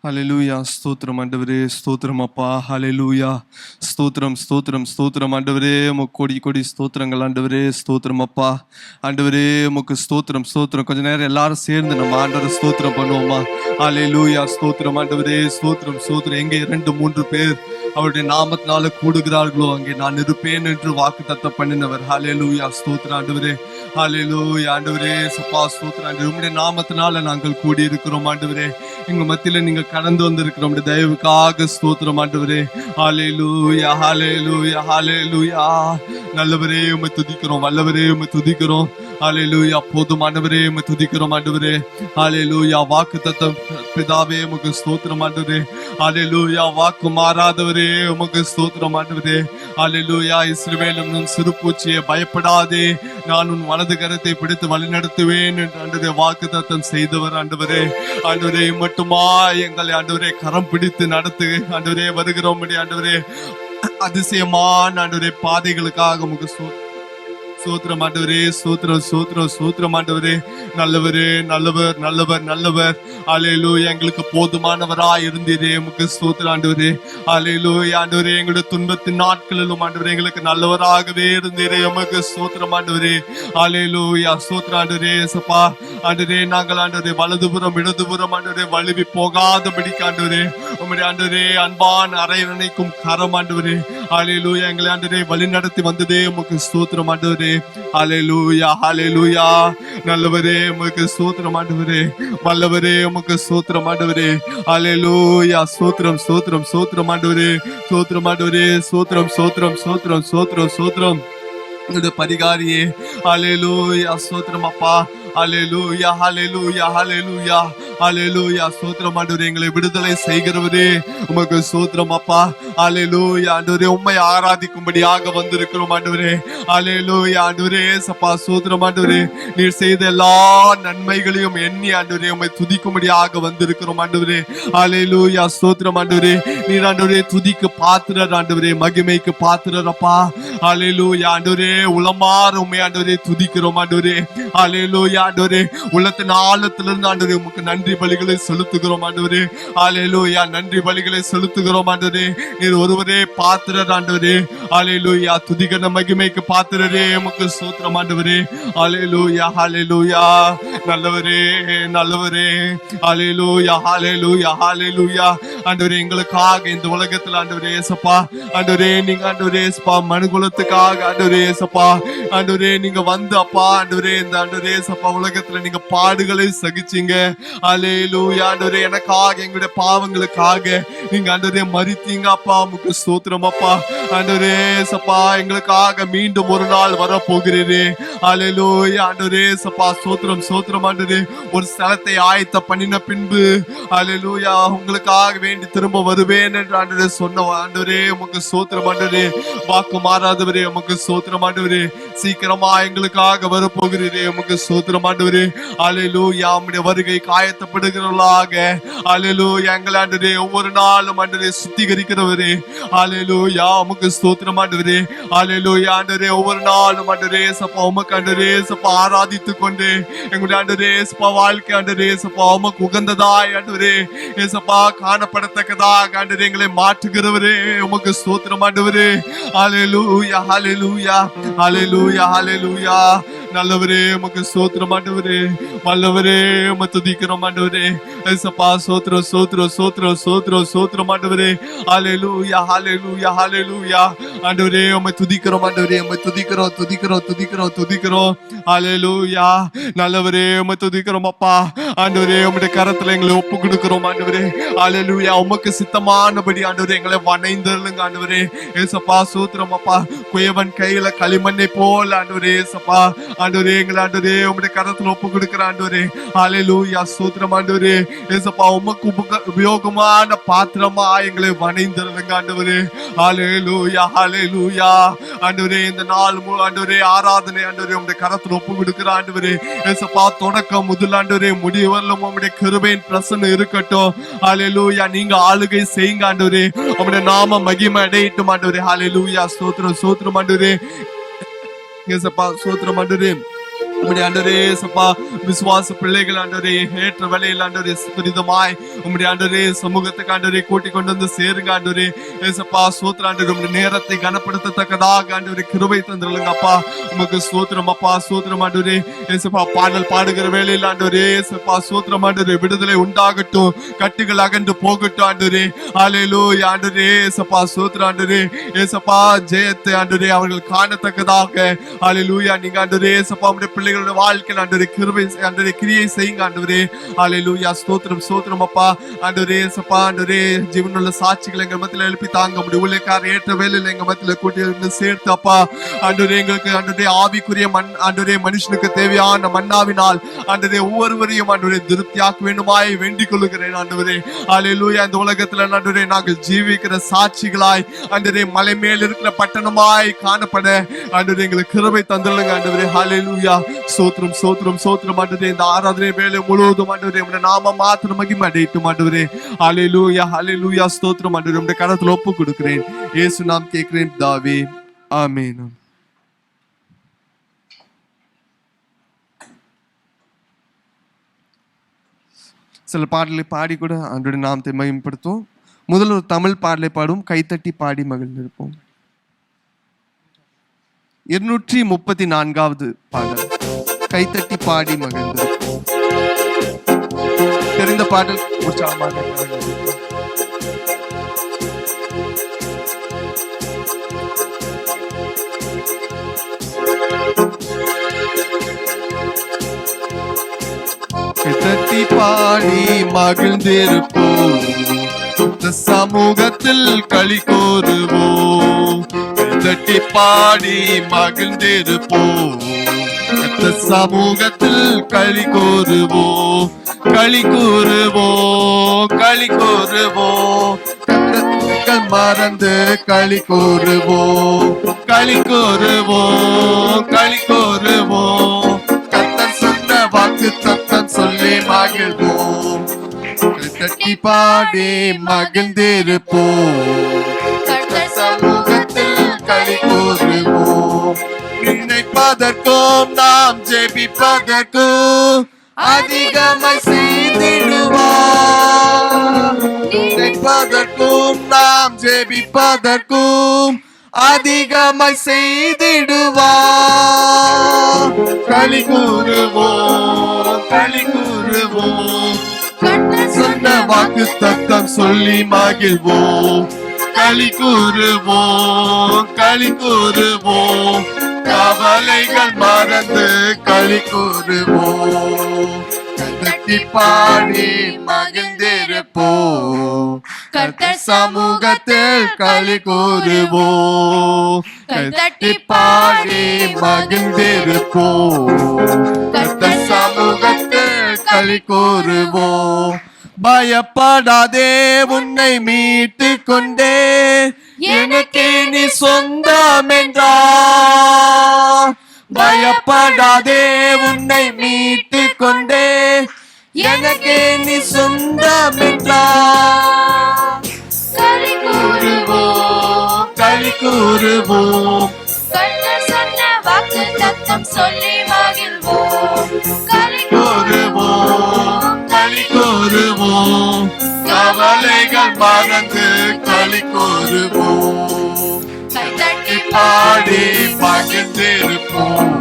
ஹalleluya. ஸ்தோத்திரம் ஆண்டவரே, ஸ்தோத்திரம் அப்பா. ஹalleluya. ஸ்தோத்திரம் ஸ்தோத்திரம் ஸ்தோத்திரம் ஆண்டவரே, உமக்கு கோடி கோடி ஸ்தோத்திரங்கள் ஆண்டவரே. ஸ்தோத்திரம் அப்பா. ஆண்டவரே உமக்கு ஸ்தோத்திரம் ஸ்தோத்திரம். கொஞ்ச நேரம் எல்லாரும் சேர்ந்து நம்ம ஆண்டவரை ஸ்தோத்திரம் பண்ணுவோமா? ஹalleluya. ஸ்தோத்திரம் ஆண்டவரே, ஸ்தோத்திரம் ஸ்தோத்திரம். எங்கே 2-3 பேர் அவருடைய நாமத்தினால கூடுகிறார்களோ அங்கே நான் இருப்பேன் என்று வாக்குத்தத்தம் பண்ணினவர். ஹalleluya. ஸ்தோத்திரம் ஆண்டவரே. ஹalleluya. ஆண்டவரே சப்பா ஸ்தோத்திரம் ஆண்டவரே. உம்முடைய நாமத்தினால நாங்கள் கூடி இருக்கிறோம் ஆண்டவரே. எங்க மத்தியில நீங்க கடந்து வந்திருக்கிறோம். தயவுக்காக ஸ்தோத்திரம் ஆண்டவரே. ஹalleluya ஹalleluya ஹalleluya. நல்லவரே உம்மை துதிக்கிறோம், வல்லவரே உம்மை துதிக்கிறோம். ஹalleluya. போதுமானவரே உம்மை துதிக்கிறோம் ஆண்டவரே. ஹalleluya. வாக்குத்தத்தம் பிதாவே உமக்கு ஸ்தோத்திரம் ஆண்டவரே. ஹalleluya. வாக்கு மாறாதவரே உமக்கு ஸ்தோத்திரம் ஆண்டவரே. ஹalleluya. இஸ்ரவேலும் உன் சிறு பூச்சியே பயப்படாதே, நான் உன் வலது கரத்தை பிடித்து வழிநடத்துவேன் என்று ஆண்டவரே வாக்குத்தத்தம் செய்தவர் ஆண்டவரே. ஆண்டவரே மட்டுமா எங்களை ஆண்டவரே கரம் பிடித்து நடத்து ஆண்டவரே. வருகிறோம் ஆண்டவரே அதிசயமான ஆண்டவரே பாதைகளுக்காக உமக்கு சோத்திரம் ஆண்டவரே. சோத்திரம் சோத்திரம் சோத்திரம் ஆண்டவரே. நல்லவரே, நல்லவர் நல்லவர் நல்லவர். ஹalleluya. எங்களுக்கு போதுமானவராய் இருந்தீரே உமக்கு ஸ்தோத்திரம் ஆண்டவரே. ஹalleluya. ஆண்டவரே எங்களுடைய துன்பத்தின் நாட்களிலும் ஆண்டவரே எங்களுக்கு நல்லவராகவே இருந்தீரே உமக்கு ஸ்தோத்திரம் ஆண்டவரே. ஹalleluya. ஸ்தோத்திரம் ஆண்டவரே. சப்பா ஆண்டவரே நாங்கள் ஆண்டவரே வலதுபுறம் இடதுபுறம் ஆண்டவரே வழுவி போகாதபடிக்கு ஆண்டவரே உம்முடைய ஆண்டவரே அன்பான அரையணைக்கும் கரம் ஆண்டவரே. ஹalleluya. எங்களை ஆண்டவரே வழி நடத்தி வந்ததே உமக்கு ஸ்தோத்திரம் ஆண்டவரே. ஹalleluya ஹalleluya. நல்லவரே உமக்கு ஸ்தோத்திரம் ஆண்டவரே, வல்லவரே உமக்கு ஸ்தோத்திரம் ஆண்டவரே. ஹalleluya. ஸ்தோத்திரம் ஸ்தோத்திரம் ஸ்தோத்திரம் ஆண்டவரே. ஸ்தோத்திரம் ஆண்டவரே. ஸ்தோத்திரம் ஸ்தோத்திரம் ஸ்தோத்திரம் ஸ்தோத்திரம் ஸ்தோத்திரம் பரிகாரியே. ஹalleluya. ஸ்தோத்திரம் அப்பா. ஹalleluya ஹalleluya ஹalleluya ஹalleluya. ஸ்தோத்திரம் ஆண்டவரே. எங்களை விடுதலை செய்கிறவரே உமக்கு ஸ்தோத்திரம் அப்பா. ஹalleluya. ஆண்டவரே உம்மை ஆராதிக்கும்படியாக வந்திருக்கிறோம் ஆண்டவரே. ஹalleluya. ஆண்டவரே சப்பா ஸ்தோத்திரம் ஆண்டவரே. நீர் செய்த எல்லா நன்மைகளையும் எண்ணி ஆண்டவரே உம்மை துதிக்கும்படியாக வந்திருக்கிறோம் ஆண்டவரே. ஹalleluya. ஸ்தோத்திரம் ஆண்டவரே. நீர் ஆண்டவரே துதிக்கு பாத்திரர் ஆண்டவரே, மகிமைக்கு பாத்திரர் அப்பா. ஹalleluya. ஆண்டவரே உளமாற உம்மை ஆண்டவரே துதிக்கிறோம் ஆண்டவரே. ஹalleluya. ஆண்டவரே உள்ளத்தின் ஆழத்திலிருந்து ஆண்டவரே உமக்கு நன்றி பலிகளை செலுத்துகிறோம் ஆண்டவரே. ஹalleluya. நன்றி பலிகளை செலுத்துகிறோம் ஆண்டவரே. நீர் ஒருவரே பாத்திரர் ஆண்டவரே. ஹalleluya. துதிகன மகிமைக்கு பாத்திரரே உமக்கு ஸ்தோத்திரம் ஆண்டவரே. ஹalleluya ஹalleluya. நல்லவரே நல்லவரே. ஹalleluya ஹalleluya ஹalleluya. ஆண்டவரே எங்களுக்காக இந்த உலகத்தில் ஆண்டவரே ஏசப்பா ஆண்டவரே நீங்க ஆண்டவரே ஏசப்பா மனுகுலத்துக்காக ஆண்டவரே ஏசப்பா ஆண்டவரே நீங்க வந்து அப்பா ஆண்டவரே இந்த ஆண்டவரே ஏசப்பா உலகத்துல நீங்க பாடுகளை சகிச்சீங்க. ஹalleluya. ஆண்டவரே எனக்காக எங்களுடைய பாவங்களுக்காக நீங்க ஆண்டவரே மரித்தீங்க அப்பா உமக்கு ஸ்தோத்திரம் அப்பா. ஆண்டவரே ஏசப்பா எங்களுக்காக மீண்டும் ஒரு நாள் வர போகிறீரே. ஹalleluya. ஆண்டவரே ஏசப்பா ஸ்தோத்திரம் ஸ்தோத்திரம் ஆண்டவரே. ஒரு ஸ்தலத்தை ஆயத்த பண்ணின பின்பு ஹalleluya உங்களுக்காக வேண்டி திரும்ப வருவேன் என்று ஆண்டவரே சொன்ன ஆண்டவரே உமக்கு ஸ்தோத்திரம் ஆண்டவரே. வாக்கு மாறாதவரே உமக்கு ஸ்தோத்திரம் ஆண்டவரே. சீக்கிரமா எங்களுக்காக வர போகிறீரே உமக்கு ஸ்தோத்திரம் ஆண்டவரே. ஹalleluya. உம்முடைய வருகை காயத்தப்படுகிறவர்களாக ஹalleluya எங்களை ஆண்டவரே ஒவ்வொரு நாளும் ஆண்டவரே சுத்திகரிக்கிறவரே. ஹalleluya. உமக்கு ஸ்தோத்திரம் ஆண்டவரே. ஹalleluya. ஆண்டவரே ஒவ்வொரு நாளும் ஆண்டவரே சப்பா உமக்கு ஆண்டவரே சப்பா ஆராதித்துக் கொண்டு எங்களுடைய ஆண்டவரே சப்பா வாழ்க்கை ஆண்டவரே சப்பா உமக்கு உகந்ததாய் ஆண்டவரே ஏசப்பா காணப்படத்தக்கதாக ஆண்டவரே எங்களை மாற்றுகிறவரே உமக்கு ஸ்தோத்திரம் ஆண்டவரே. ஹalleluya ஹalleluya ஹalleluya ஹalleluya. நல்லவரே உமக்கு ஸ்தோத்திரம் ஆண்டவரே, வல்லவரே உம்மை துதிக்கிறோம் ஆண்டவரே. ஏசப்பா ஸ்தோத்திரம் ஸ்தோத்திரம் ஸ்தோத்திரம் ஸ்தோத்திரம் ஸ்தோத்திரம் ஆண்டவரே. ஹalleluya ஹalleluya ஹalleluya. ஆண்டவரே உம்மை துதிக்கிறோம் ஆண்டவரே. உம்மை துதிக்கிறோம் துதிக்கிறோம் துதிக்கிறோம் துதிக்கிறோம். ஹalleluya. நல்லவரே உம்மை துதிக்கிறோம் அப்பா. ஆண்டவரே உம்முடைய கரத்துல எங்களை ஒப்பு கொடுக்கிறோம் ஆண்டவரே. ஹalleluya. உமக்கு சித்தமானபடி ஆண்டவரே எங்களை வணைந்தருளுங்க ஆண்டவரே. ஏசப்பா ஸ்தோத்திரம் அப்பா. குயவன் கையில களிமண்ணை போல ஆண்டவரே ஏசப்பா ஆண்டவரே எங்களை ஆண்டவரே உம்முடைய கரத்துல ஒப்பு கொடுக்கிற ஆண்டவரே. ஹalleluya. ஸ்தோத்திரம் ஆண்டவரே. ஏசப்பா உமக்கு உபயோகமான பாத்திரமா எங்களை வணைந்தருளுங்க ஆண்டவரே. ஹalleluya ஹalleluya. ஆண்டவரே இந்த நாள் ஆண்டவரே ஆராதனை ஆண்டவரே உம்முடைய கரத்துல ஒப்பு கொடுக்கிற ஆண்டவரே. ஏசப்பா தொடக்கம் முதல் ஆண்டவரே முடிவரலும் உம்முடைய கிருபையின் பிரசன்னம் இருக்கட்டும். ஹalleluya. நீங்க ஆளுகை செய்யுங்க ஆண்டவரே. உம்முடைய நாம மகிமை அடையட்டும் ஆண்டவரே. ஹalleluya. ஸ்தோத்திரம் ஸ்தோத்திரம் ஆண்டவரே. ஏசப்பா ஸ்தோத்திரம் ஆண்டவரே. உம்முடைய ஆண்டவரே சப்பா விசுவாச பிள்ளைகள் ஆண்டவரே ஏற்ற வேளையில் ஆண்டவரே துரிதமாய் உம்முடைய ஆண்டவரே சமூகத்துக்கு ஆண்டவரே கூட்டி கொண்டு வந்து சேருங்க ஆண்டவரே. ஏசப்பா ஸ்தோத்திரம் ஆண்டவரே, உம்முடைய நேரத்தை கனப்படுத்தத்தக்கதாக ஆண்டவரே கிருபை தந்துருங்க அப்பா. உமக்கு ஸ்தோத்திரம் அப்பா, ஸ்தோத்திரம் ஆண்டவரே. ஏசப்பா பாடல் பாடுகிற வேளையில் ஆண்டவரே ஏசப்பா ஸ்தோத்திரம் ஆண்டவரே, விடுதலை உண்டாகட்டும், கட்டுகள் அகன்று போகட்டும் ஆண்டவரே. ஹல்லேலூயா ஆண்டவரே ஏசப்பா ஸ்தோத்திரம் ஆண்டவரே. ஏசப்பா ஜெயத்தை ஆண்டவரே அவர்கள் காணத்தக்கதாக ஹல்லேலூயா நீங்க ஆண்டவரே ஏசப்பா உம்முடைய பிள்ளைகளோட வாழ்க்கையில் ஆண்டவரே கிருபை ஆண்டவரே கிரியை செய்யுங்க ஆண்டவரே. ஹல்லேலூயா ஸ்தோத்திரம் ஸ்தோத்திரம் அப்பா. ஆண்டவரே ஏசப்பா ஆண்டவரே ஜீவனுள்ள சாட்சிகள் எங்க மத்தியில எழுப்பி தாங்க. உம்முடைய ஊழியக்காரர் ஏற்ற வேளையில் எங்க மத்தியில கூட்டி வந்து சேர்த்து அப்பா ஆண்டவரே எங்களுக்கு ஆண்டவரே ஆவிக்குரிய ஆண்டவரே மனுஷனுக்கு தேவையான மன்னாவினால் ஆண்டவரே ஒவ்வொருவரையும் ஆண்டவரே திருப்தியாக்க வேண்டுமாய் வேண்டிக் கொள்ளுகிறேன் ஆண்டவரே. ஹல்லேலூயா இந்த உலகத்துல ஆண்டவரே நாங்கள் ஜீவிக்கிற சாட்சிகளாய் ஆண்டவரே மலை மேல் இருக்கிற பட்டணமாய் காணப்பட ஆண்டவரே எங்களுக்கு கிருபை தந்துள்ளுங்க ஆண்டவரே. ஹல்லேலூயா ஸ்தோத்திரம் ஸ்தோத்திரம் ஸ்தோத்திரம் ஆண்டவரே. இந்த ஆராதனை வேலை முழுவதும் ஆண்டவரே உம்முடைய நாம மாத்திரம் மகிமை அடையட்டும் ஆண்டவரே. ஹல்லேலூயா ஹல்லேலூயா ஸ்தோத்திரம் ஆண்டவரே. உம்முடைய கரத்துல ஒப்பு கொடுக்கிறேன் இயேசு நாம் கேட்கிறேன் பிதாவே, ஆமென். சில பாடலை பாடி கூட ஆண்டவருடைய நாமத்தை மகிமைப்படுத்தும். முதல் ஒரு தமிழ் பாடலை பாடும், கைத்தட்டி பாடி மகிழ்ந்திருப்போம். 234வது பாடல், கைத்தட்டி பாடி மகிழ்ந்திருப்போம். தெரிந்த பாடல் உற்சாகமாக கைத்தட்டி பாடி மகிழ்ந்திருப்போம், சமூகத்தில் களி கூறுவோம். கைத்தட்டி பாடி மகிழ்ந்திருப்போம், சமூகத்தில் களி கூறுவோம். களி கூறுவோம் களி கூறுவோம், கஷ்டங்கள் மறந்து களி கூறுவோம். களி கூறுவோம் களி கூறுவோம், கர்த்தர் சொன்ன வாக்கு தத்தம் சொல்லி மகிழ்வோம். கைத்தட்டி பாடி மகிழ்ந்திருப்போம், கர்த்தர் சமூகத்தில் களி கூறுவோம். நினைப்பதற்கும் நாம் ஜெபிப்பதற்கும் அதிகமாய் செய்திடுவார். நினைப்பதற்கும் நாம் ஜெபிப்பதற்கும் அதிகமாய் செய்திடுவார். களி கூறுவோம் களி கூறுவோம், கர்த்தர் சொன்ன வாக்கு தத்தம் சொல்லி மகிழ்வோம். களி கூறுவோம் களி கூறுவோம், கவலைகள் மறந்து களி கூறுவோம். கைத்தட்டி பாடி மகிழ்ந்திருப்போம், கர்த்தர் சமூகத்தில் களி கூறுவோம். கைத்தட்டி பாடி மகிழ்ந்திருப்போம், கர்த்தர் சமூகத்தில் களி கூறுவோம். பயப்படாதே உன்னை மீட்டு கொண்டே எனக்கு நீ சொந்தம் என்றார். பயப்படாதே உன்னை மீட்டு கொண்டே எனக்கு நீ சொந்தம் என்றார். களி கூறுவோம் களி கூறுவோம், கர்த்தர் சொன்ன வாக்கு தத்தம் சொல்லி மகிழ்வோம். களி கூறுவோம் களி கூறுவோம், கவலைகள் மறந்து களி கூறுவோம். கைத்தட்டி பாடி மகிழ்ந்திருப்போம்,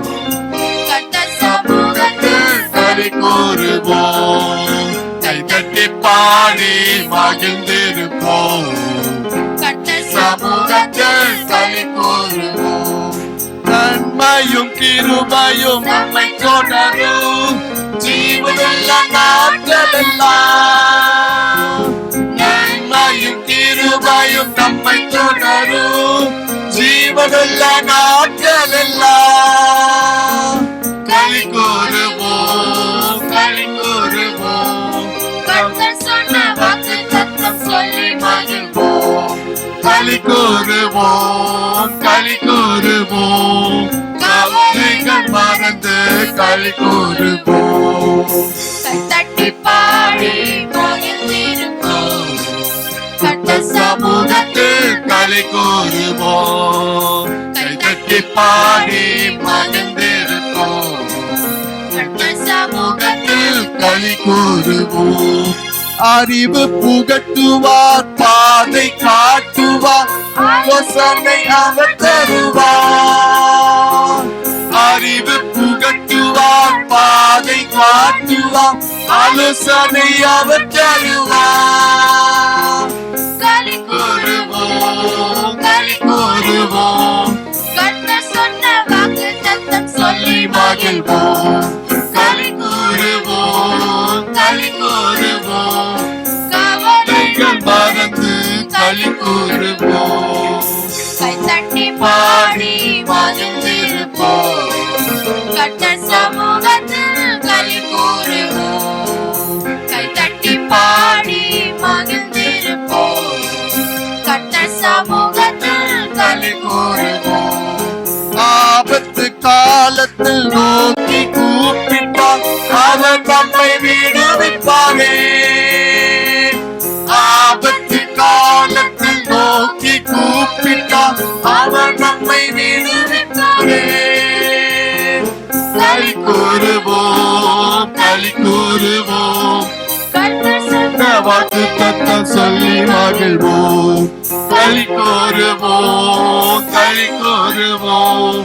கர்த்தர் சமூகத்தில் களி கூறுவோம். கைத்தட்டி பாடி மகிழ்ந்திருப்போம், கர்த்தர் சமூகத்தில் களி கூறுவோம். நன்மையும் கிருபையும் நம்மை தொடரும் ஜீவனுள்ள நாட்களெல்லாம். நன்மையும் கிருபையும் நம்மை தொடரும் ஜீவனுள்ள நாட்களெல்லாம். களி கூறுவோம் களி கூறுவோம், கர்த்தர் சொன்ன வாக்கு தத்தம் சொல்லி மகிழ்வோம். களி கூறுவோம் களி கூறுவோம், கவலைகள் மறந்து களி கூறுவோம். கைத்தட்டி பாடி மகிழ்ந்திருப்போம், கர்த்தர் சமூகத்தில் களி கூறுவோம். கைத்தட்டி பாடி மகிழ்ந்திருப்போம், களி கூறுவோம். அறிவு புகட்டுவார், பாதை காட்டுவார், யோசனை அவர் தருவார். அறிவு புகட்டுவார், பாதை காட்டுவார், ஆலோசனை அவர் தருவார். களி கூறுவோம், களி கூறுவோம், கர்த்தர் சொன்ன வாக்குத்தத்தம் சொல்லி மகிழ்வோம். களி கூறுவோம், களி கூறுவோம், கவலைகள் மறந்து களி கூறுவோம். கைத்தட்டி பாடி மகிழ்ந்திருப்போம், கர்த்தர் சமூகத்தில் களி கூறுவோம். கைத்தட்டி பாடி மகிழ்ந்திருப்போம், கர்த்தர் சமூகத்தில் களி கூறுவோம். ஆபத்து காலத்தில் நோக்கி கூப்பிட்டார், அவர் நம்மை விடுவிப்பாரே. ஆபத்து காலத்தில் நோக்கி கூப்பிட்டார், அவர் நம்மை விடுவிப்பாரே. களி கூறுவோம், களி கூறுவோம், கர்த்தர் சொன்ன வாக்குத்தத்தம் சொல்லி மகிழ்வோம். களி கூறுவோம், களி கூறுவோம்,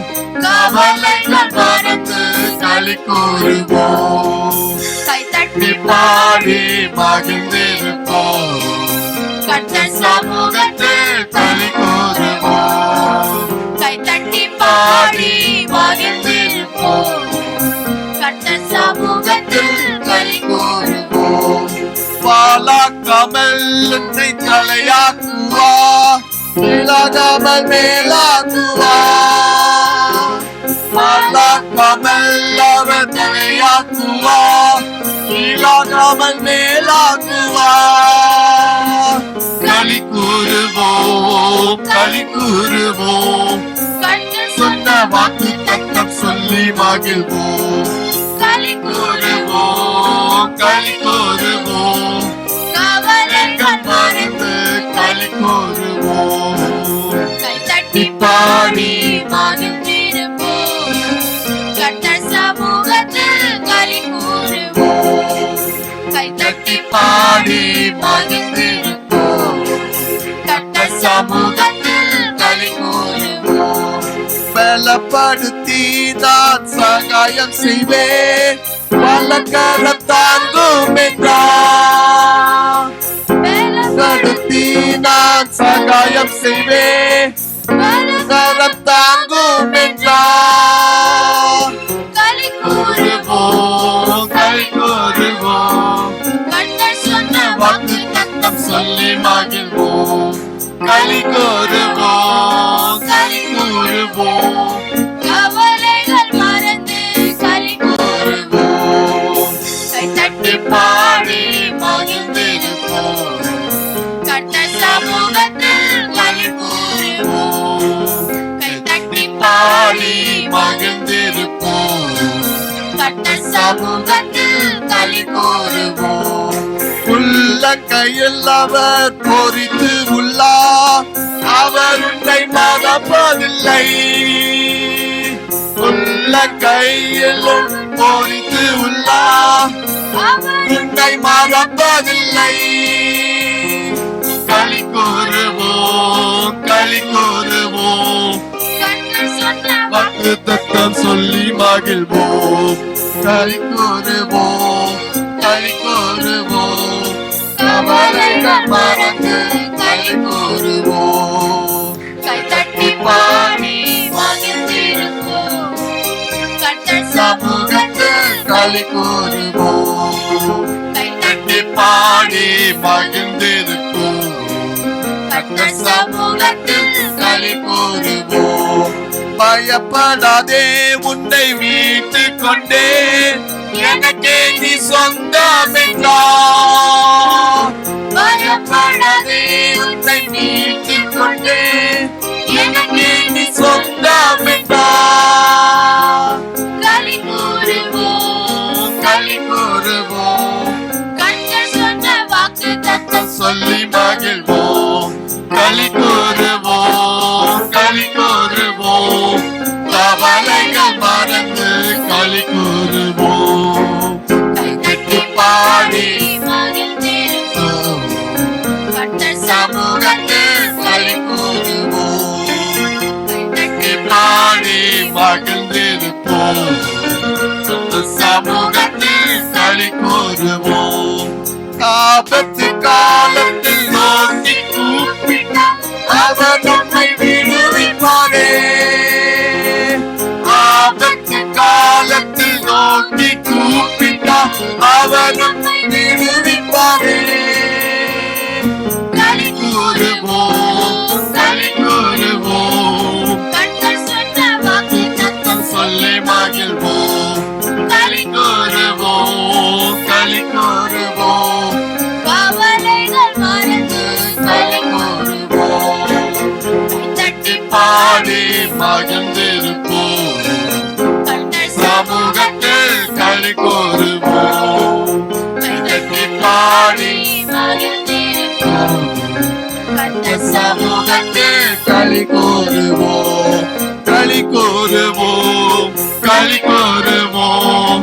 கவலைகள் மறந்து களி கூறுவோம். கைத்தட்டி பாடி மகிழ்ந்திருப்போம், கர்த்தர் சமூகத்தில் களி கூறுவோம். கைத்தட்டி பாடி மகிழ்ந்திருப்போம், கர்த்தர் சமூகத்தில் களி கூறுவோம். பாலாக்காமல் என்னை தலையாக்குவார், இழகாமல் மேலாக்குவார். பாலாக்காமல் அவர் தலையாக்குவார், இழகாமல் மேலாக்குவார். களி கூறுவோம், களி கூறுவோம், கர்த்தர் சொன்ன வாக்கு தத்தம் சொல்லி மகிழ்வோம். களி கூறுவோம், களி கூறுவோம், கவலைகள் மறந்து களி கூறுவோம். கைத்தட்டி பாடி மகிழ்ந்திருப்போம், கர்த்தர் சமூகத்தில் களி கூறுவோம். கைத்தட்டி பாடி மகிழ்ந்திருப்போம், கர்த்தர் சமூகத்தில் களி கூறுவோம். பலப்படுத்தி நான் சகாயம் செய்வேன், பலகரம் தாங்கும் என்றார். பலப்படுத்தி நான் சகாயம் செய்வேன், பலகரம் தாங்கும் என்றார். களி கூறுவோம், களி கூறுவோம், கர்த்தர் சொன்ன வாக்குத்தத்தம் சொல்லி மகிழ்வோம். களி கூறுவோம், களி கூறுவோம், கவலைகள் மறந்து களி கூறுவோம். கைத்தட்டி பாடி மகிழ்ந்திருப்போம், கர்த்தர் சமூகத்தில் களி கூறுவோம். கைத்தட்டி பாடி மகிழ்ந்திருப்போம், கர்த்தர் சமூகத்தில் களி கூறுவோம். உள்ள கையில் அவர் பொறித்து உள்ளார், அவர் உன்னை மறப்பதில்லை. உள்ள கையில் பொறித்து உள்ளார், உன்னை மறப்பதில்லை. களி கூறுவோம், களி கூறுவோம், கர்த்தர் சொன்ன வாக்குத்தத்தம் சொல்லி மகிழ்வோம். களி கூறுவோம், களி கூறுவோம், கவலைகள் மறந்து களி கூறுவோம். கைத்தட்டி பாடி மகிழ்ந்திருப்போம், கர்த்தர் சமூகத்தில் களி கூறுவோம். கைத்தட்டி பாடி மகிழ்ந்திருப்போம், கர்த்தர் சமூகத்தில் களி கூறுவோம். பயப்படாதே, உன்னை மீட்டுக் கொண்டே, எனக்கே நீ சொந்தம் என்றார். பயப்படாதே, உன்னை மீட்டுக் கொண்டே, எனக்கே நீ சொந்தம் என்றார். களி கூறுவோம், களி கூறுவோம், கர்த்தர் சொன்ன வாக்குத்தத்தம் சொல்லி மகிழ்வோம். களி கூறுவோம், களி கூறுவோம், கவலைகள் மறந்து களி கூறுவோம். கைத்தட்டி சமூகத்தில் களி கூறுவோம். கட்டி பாடி மகிழ்ந்திருப்போம். சமூகத்தில் களி கூறுவோம். ஆபத்து காலத்தில் நோக்கி கூப்பிட்டார் அவர் நம்மை விடுவிப்பாரே. ஆபத்து காலத்தில் நோக்கி கூப்பிட்டார் அவர் நம்மை விடுவிப்பாரே. களி கூறுவோம், களி கூறுவோம், கர்த்தர் சொன்ன வாக்குத்தத்தம் சொல்லி மகிழ்வோம். களி கூறுவோம், களி கூறுவோம், கவலைகள் மறந்து களி கூறுவோம். தட்டி பாடி மகிழ்ந்திருப்போம். கர்த்தர் சமூகத்தில் களி கூறுவோம். கட்டி பாடி மகிழ்ந்திருப்போம். கர்த்தர் சமூகத்தில் களி கூறுவோம். களி கூறுவோம், களி கூறுவோம்,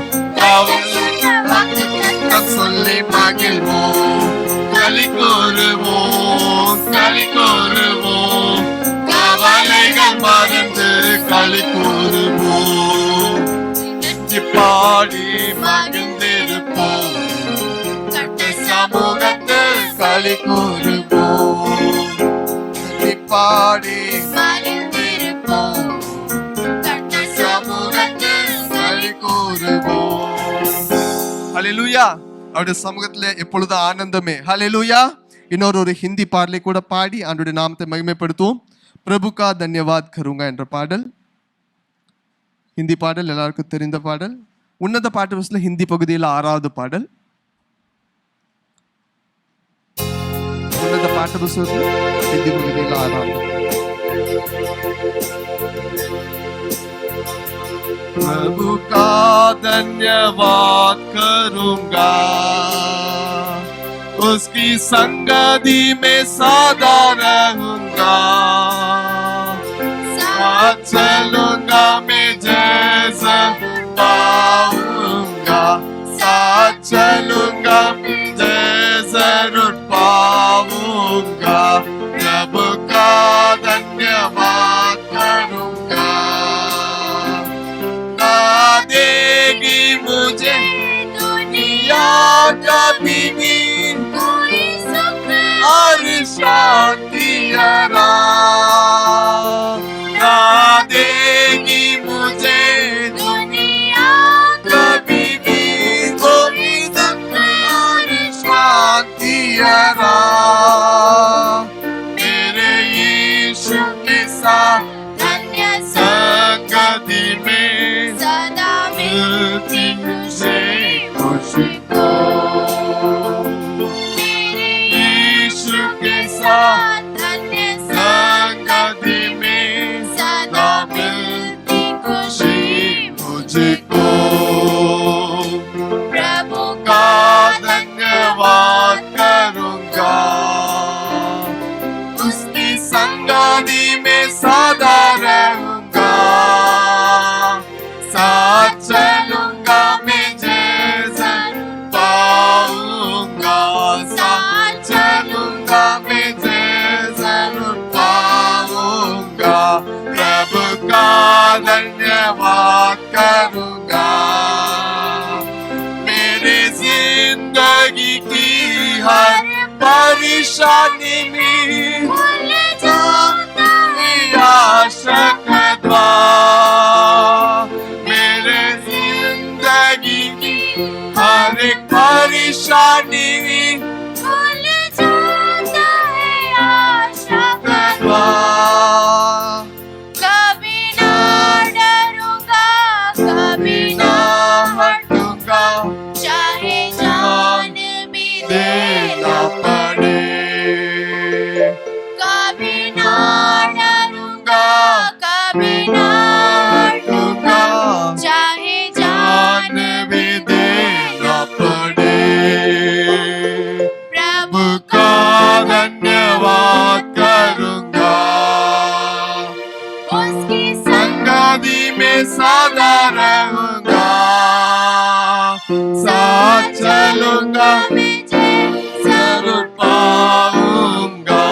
சொல்லி மகிழ்வோம். களி கூறுவோம், களி கூறுவோம், கவலைகள் மறந்து களி கூறுவோம். பாடி மகிழ்ந்திருப்போம். சமூகத்தில் களி கூறுவோம். பாடி மகிழ்ந்திருப்போம். கர்த்தர் சமூகத்தில் களி கூறுவோம். ஹல்லேலூயா. அவருடைய சமூகத்துல எப்பொழுது ஆனந்தமே. ஹல்லேலூயா. இன்னொரு ஹிந்தி பாடலை கூட பாடி அவருடைய நாமத்தை மகிமைப்படுத்துவோம். பிரபு கா தன்யவாத் கருங்கா என்ற பாடல். ஹிந்தி பாடல் எல்லாருக்கும் தெரிந்த பாடல். உன்னத பாட்டு புஸ்தகத்துல ஹிந்தி பகுதியில் 6வது பாடல். உன்னத பாட்டு புஸ்தகத்துல ஹிந்தி பகுதியில் 6வது. प्रभु का धन्यवाद करूंगा, उसकी संगति में सदा रहूंगा. साथ चलूंगा मैं जैसा पाऊंगा. साथ चलूंगा मैं जैसा पाऊंगा. प्रभु का धन्यवाद करूंगा. देगी मुझे दुनिया कभी भी कोई सुख और शांति ना देगी मुझे दुनिया कभी भी कोई दुख और शांति मेरे यीशु के साथ धन्य संगति में सदा मिलती खुशी मुझको. मेरे यीशु के साथ धन्य संगति में सदा मिलती खुशी मुझको. प्रभु का धन्यवाद करूंगा, उसकी संगति में सदा रहूंगा. साथ चलूंगा मैं जैसा पाऊंगा. साथ चलूंगा मैं जैसा पाऊंगा. प्रभु का धन्यवाद करूंगा. मेरे जिंदगी की हर परेशानी में भूल जाता है आशा का द्वार. मेरे जिंदगी की हर एक परेशानी में भूल जाता है आशा का द्वार. कभी ना डरूंगा कभी ना हटूंगा चाहे जान भी देना पड़े. कभी ना डरूंगा कभी ना हटूंगा चाहे जान भी देना पड़े. प्रभु का धन्यवाद करूंगा, उसकी संगति में सदा रहूंगा. साथ चलूंगा मैं जैसा जरूर पाऊंगा.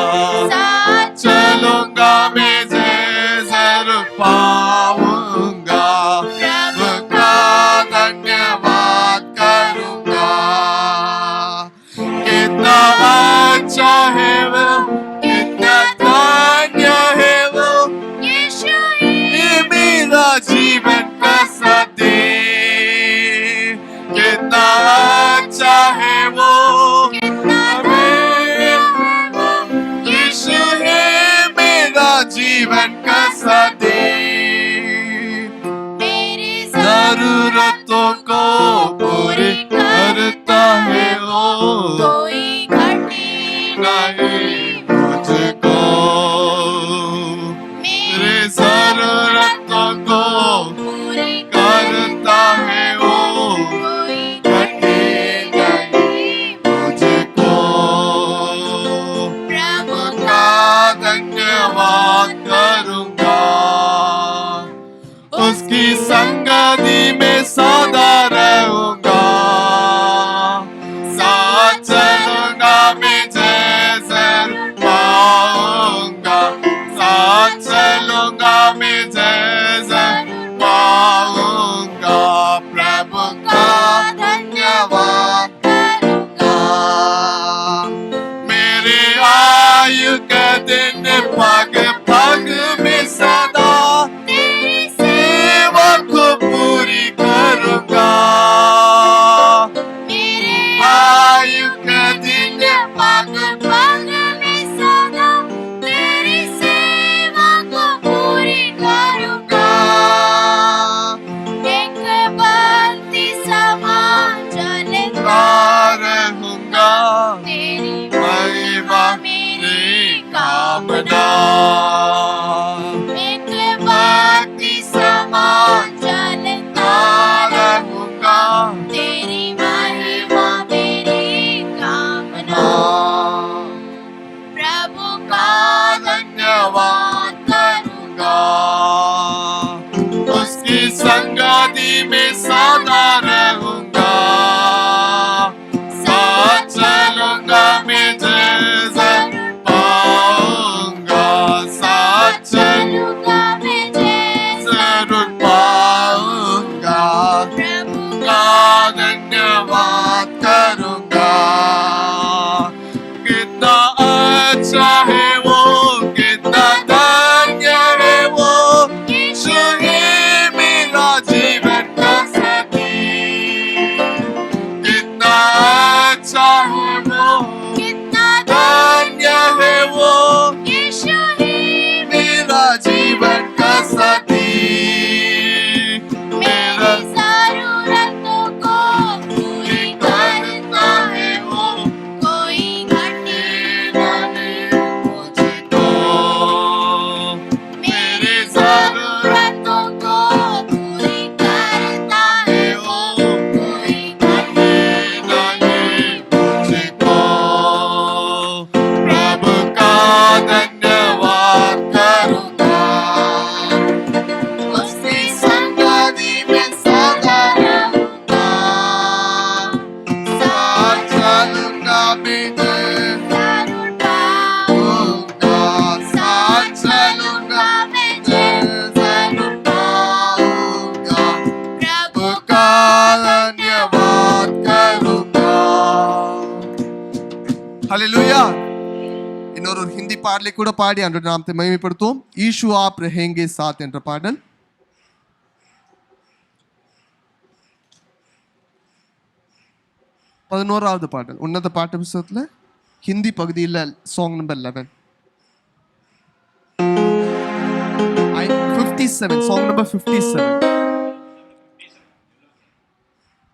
नहीं मुझको, मेरे जरूरतों को पूरी करता है वो, कोई घटी नहीं मुझको। प्रभु का धन्यवाद करूंगा, उसकी संगति में सदा रहूंगा, साथ चलूंगा मैं जैसे पाऊंगा, साथ चलूंगा मैं जैसे पाऊंगा। प्रभु का धन्यवाद करूंगा, मेरे आयु के दिन पग पग में सदा तेरी सेवा को पूरी करूंगा, मेरे आयु के दिन पग पग में सदा तेरी सेवा को पूरी करूंगा। एक बत्ती समान जलता रहूंगा, तेरी महिमा मेरी कामना। एक बत्ती समान जलता रहूंगा, तेरी महिमा मेरी कामना। प्रभु का धन्यवाद करूंगा, उसकी संगति में सदा रहूंगा, साथ चलूंगा मैं जैसे पाऊंगा, साथ चलूंगा मैं जैसे जरूर पाऊंगा। प्रभु का धन्यवाद करूंगा, कितना अच्छा है वो, कितना धन्य है वो, यीशु ही मेरा जीवन का साथी। कितना अच्छा है वो, कितना धन्य है वो, यीशु ही मेरा जीवन का साथी। मेरा मेरी जरूरतों को पूरी करता है वो, कोई घटी नहीं मुझको। मेरी जरूरतों को पूरी करता है वो, कोई घटी नहीं मुझको। प्रभु का धन्यवाद करूंगा, उसकी संगति में सदा रहूंगा, साथ चलूंगा मैं जरूर पाऊंगा, साथ चलूंगा मैं जरूर पाऊंगा। प्रभु का धन्यवाद करूंगा। हालेलुया। இன்னொரு ஹிந்தி பாடலை கூட பாடி ஆண்டவருடைய நாமத்தை மகிமைப்படுத்துவோம். ஈஷு ஆப் ரஹேங்கே சாத் என்ற பாடல். 11வது பாடல் உன்னத பாட்டு புத்தகத்துல ஹிந்தி பகுதியில் song number 11. 57 song number 57.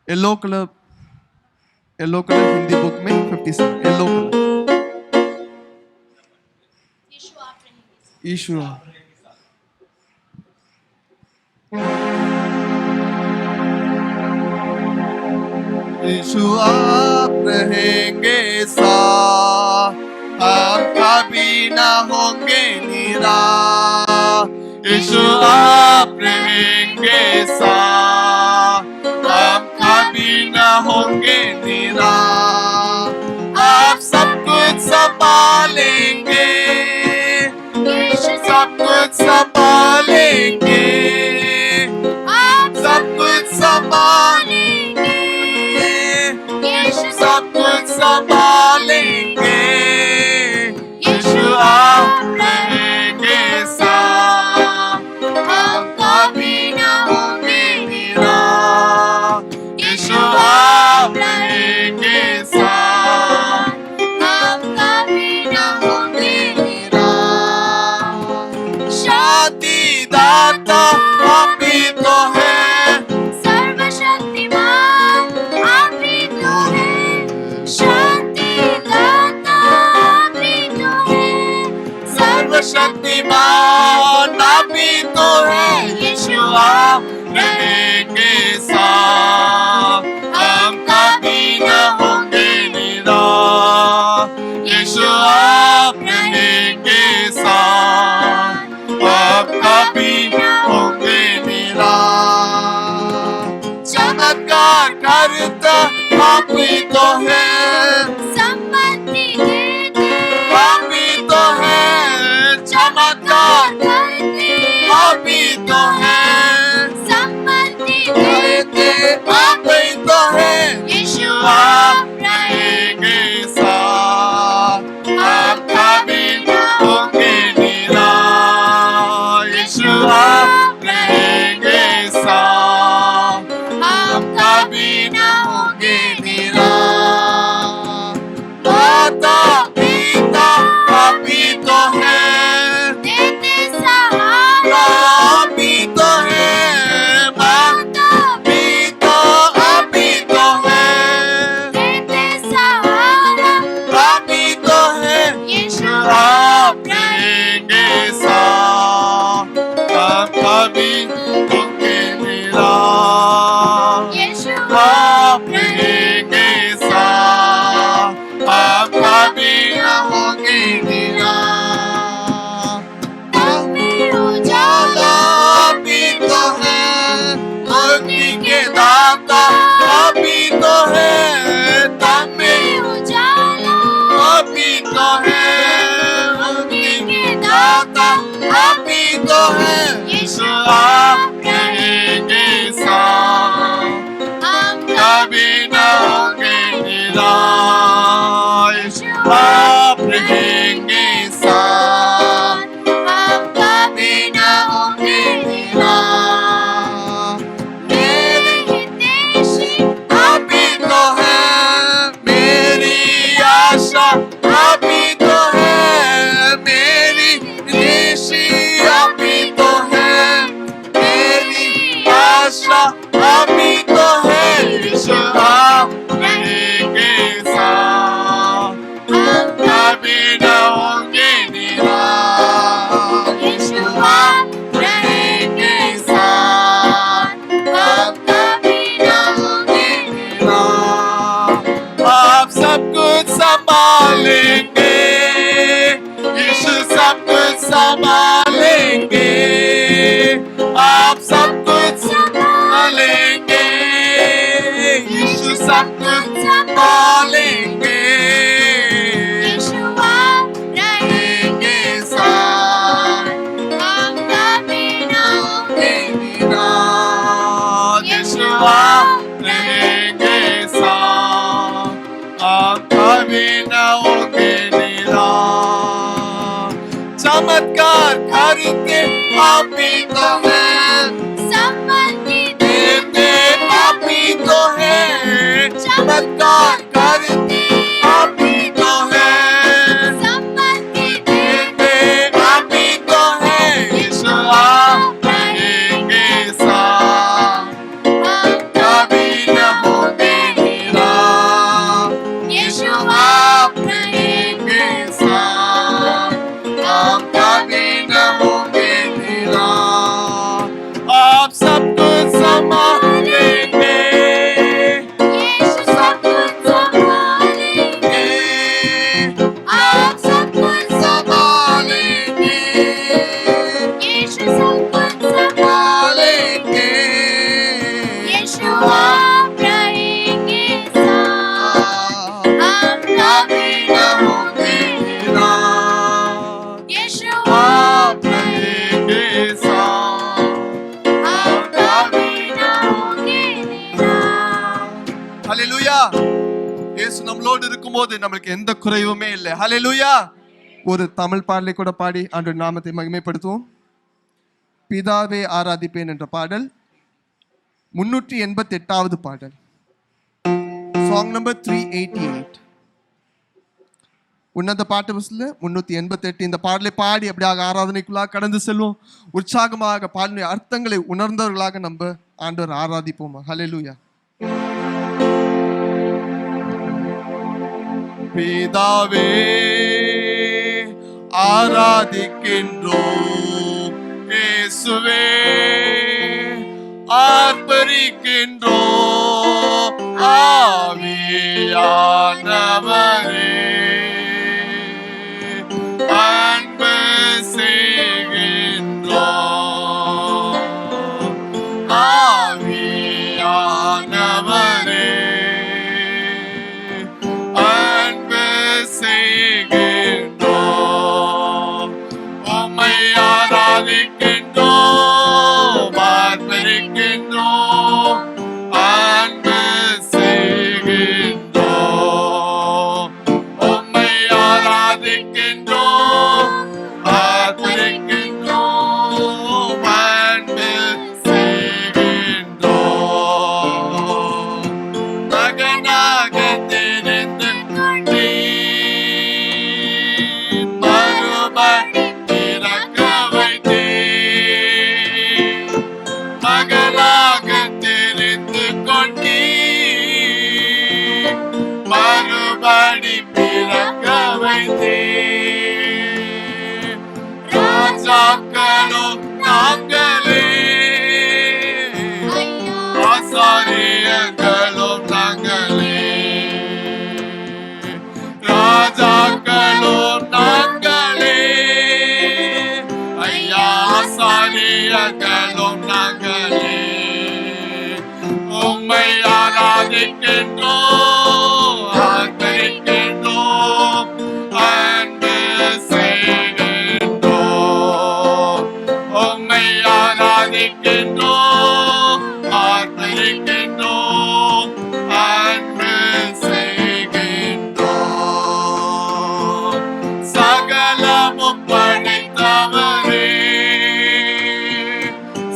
Yellow colour Hindi book में 57 येलो कलर ईशु यीशु आप रहेंगे साथ, हम कभी ना होंगे निराश। यीशु आप रहेंगे साथ, हम कभी ना होंगे निराश। आप सब कुछ संभालेंगे, सब कुछ संभालेंगे, आप सब कुछ संभालेंगे, सब कुछ संभालेंगे। यीशु आप रहेंगे साथ, हम कभी ना होंगे निराश। यीशु आप रहेंगे साथ, हम कभी न होंगे निराश। शांति दाता आप ही तो है, सर्वशक्तिमान आप ही तो है। शांति दाता आप शक्तिमान नामी तो है यीशुआ रहेंगे साथ हम कभी न होंगे निराश यीशुआ रहेंगे साथ हम कभी न होंगे निराश चमत्कार करता आप ही तो है सम्मति देते आप ही तो है चमत्कार करते आप ही तो है सम्मति देते आप ही तो है यीशुआ आप रहेंगे साथ हम कभी न होंगे निराश यीशुआ रहेंगे साथ हम कभी न होंगे निराश माता पिता आप ही तो है देते सहारा आप ही तो है माता पिता आप ही तो है देते सहारा आप ही तो है यीशुआ आप रहेंगे साथ हम कभी होंगे निराश यीशुआ आप रहेंगे साथ हम कभी न होंगे निराश में उजाला आप ही तो है मुक्ति के दाता आप ही तो है तब में उजाला आप ही तो है मुक्ति के दाता आप ही तो है यीशु आप रहेंगे साथ हम कभी न होंगे निराश यीशु आप रहेंगे साथ हम कभी न होंगे निराश मेरे हितैषी आप ही तो है मेरी आशा आप ही तो है मेरी निशी आप ही तो है मेरी आशा आप ही तो है यीशु आप रहेंगे साथ हम कभी न होंगे निराश यीशुआ रहेंगे साथ हम कभी न होंगे आप सब कुछ संभालेंगे यीशु सब कुछ संभालेंगे आप सब कुछ संभालेंगे यीशु सब कुछ संभालेंगे यीशुआ रहेंगे साथ हम कभी न होंगे निराश यीशु आप रहेंगे साथ आप कभी न होंगे निराश चमत्कार करते आप ही तो है सम्मति देते आप ही तो है चमत्कार करते आप ही तो है सम्मति देते आप ही तो है यीशु आप रहेंगे साथ हम कभी न होंगे निराश यीशु आप रहेंगे साथ हम कभी न होंगे निराश आप सब कुछ संभालेंगे यीशु सब कुछ संभालेंगे आप सब कुछ संभालेंगे यीशु सब कुछ संभालेंगे यीशुआ रहेंगे साथ हम कभी न होंगे निराश यीशुआ आप रहेंगे साथ हम कभी न होंगे निराश ஹல்லேலூயா இயேசு நம்மளோடு இருக்கும்போது நமக்கு எந்த குறைவுமே இல்லை ஹல்லேலூயா ஒரு தமிழ் பாடலை கூட பாடி ஆண்டவர் நாமத்தை மகிமைப்படுத்துவோம் பிதாவே ஆராதிப்பேன் என்ற பாடல் 388வது பாடல் சாங் நம்பர் 388 உன்னத பாட்டு புஸ்தகத்துல 388 இந்த பாடலை பாடி அப்படியாக ஆராதனைக்குள்ளாக கடந்து செல்வோம் உற்சாகமாக பாடலின் அர்த்தங்களை உணர்ந்தவர்களாக நம்ம ஆண்டவர் ஆராதிப்போம் ஹல்லேலூயா பிதாவே ஆராதிக்கின்றோம் இயேசுவே, ஆர்ப்பரிக்கின்றோம் ஆவியானவரே, அன்பு செய்கின்றோம் ஆவியானவரே, அன்பு செய்கின்றோம். உம்மை ஆராதிக்கின்றோம், ஆர்ப்பரிக்கின்றோம், அன்பு செய்கின்றோம். உம்மை ஆராதிக்கின்றோம், ஆர்ப்பரிக்கின்றோம், அன்பு செய்கின்றோம். மகனாக தெரிந்து கொண்டீர், மறுபடி பிறக்க வைத்தீர். மகனாக தெரிந்து கொண்டீர், மறுபடி பிறக்க வைத்தீர். ராஜாக்களும் நாங்களே, ஆசாரியர்களும் நாங்களே. ராஜாக்களும் நாங்களே, ஐயா ஆசாரியர்களும் நாங்களே. உம்மை ஆராதிக்கின்றோம், ஆர்ப்பரிக்கின்றோம், அன்பு செய்கின்றோம். உம்மை ஆராதிக்கின்றோம், ஆர்ப்பரிக்கின்றோம், அன்பு செய்கின்றோம். சகலமும் படைத்தவரே,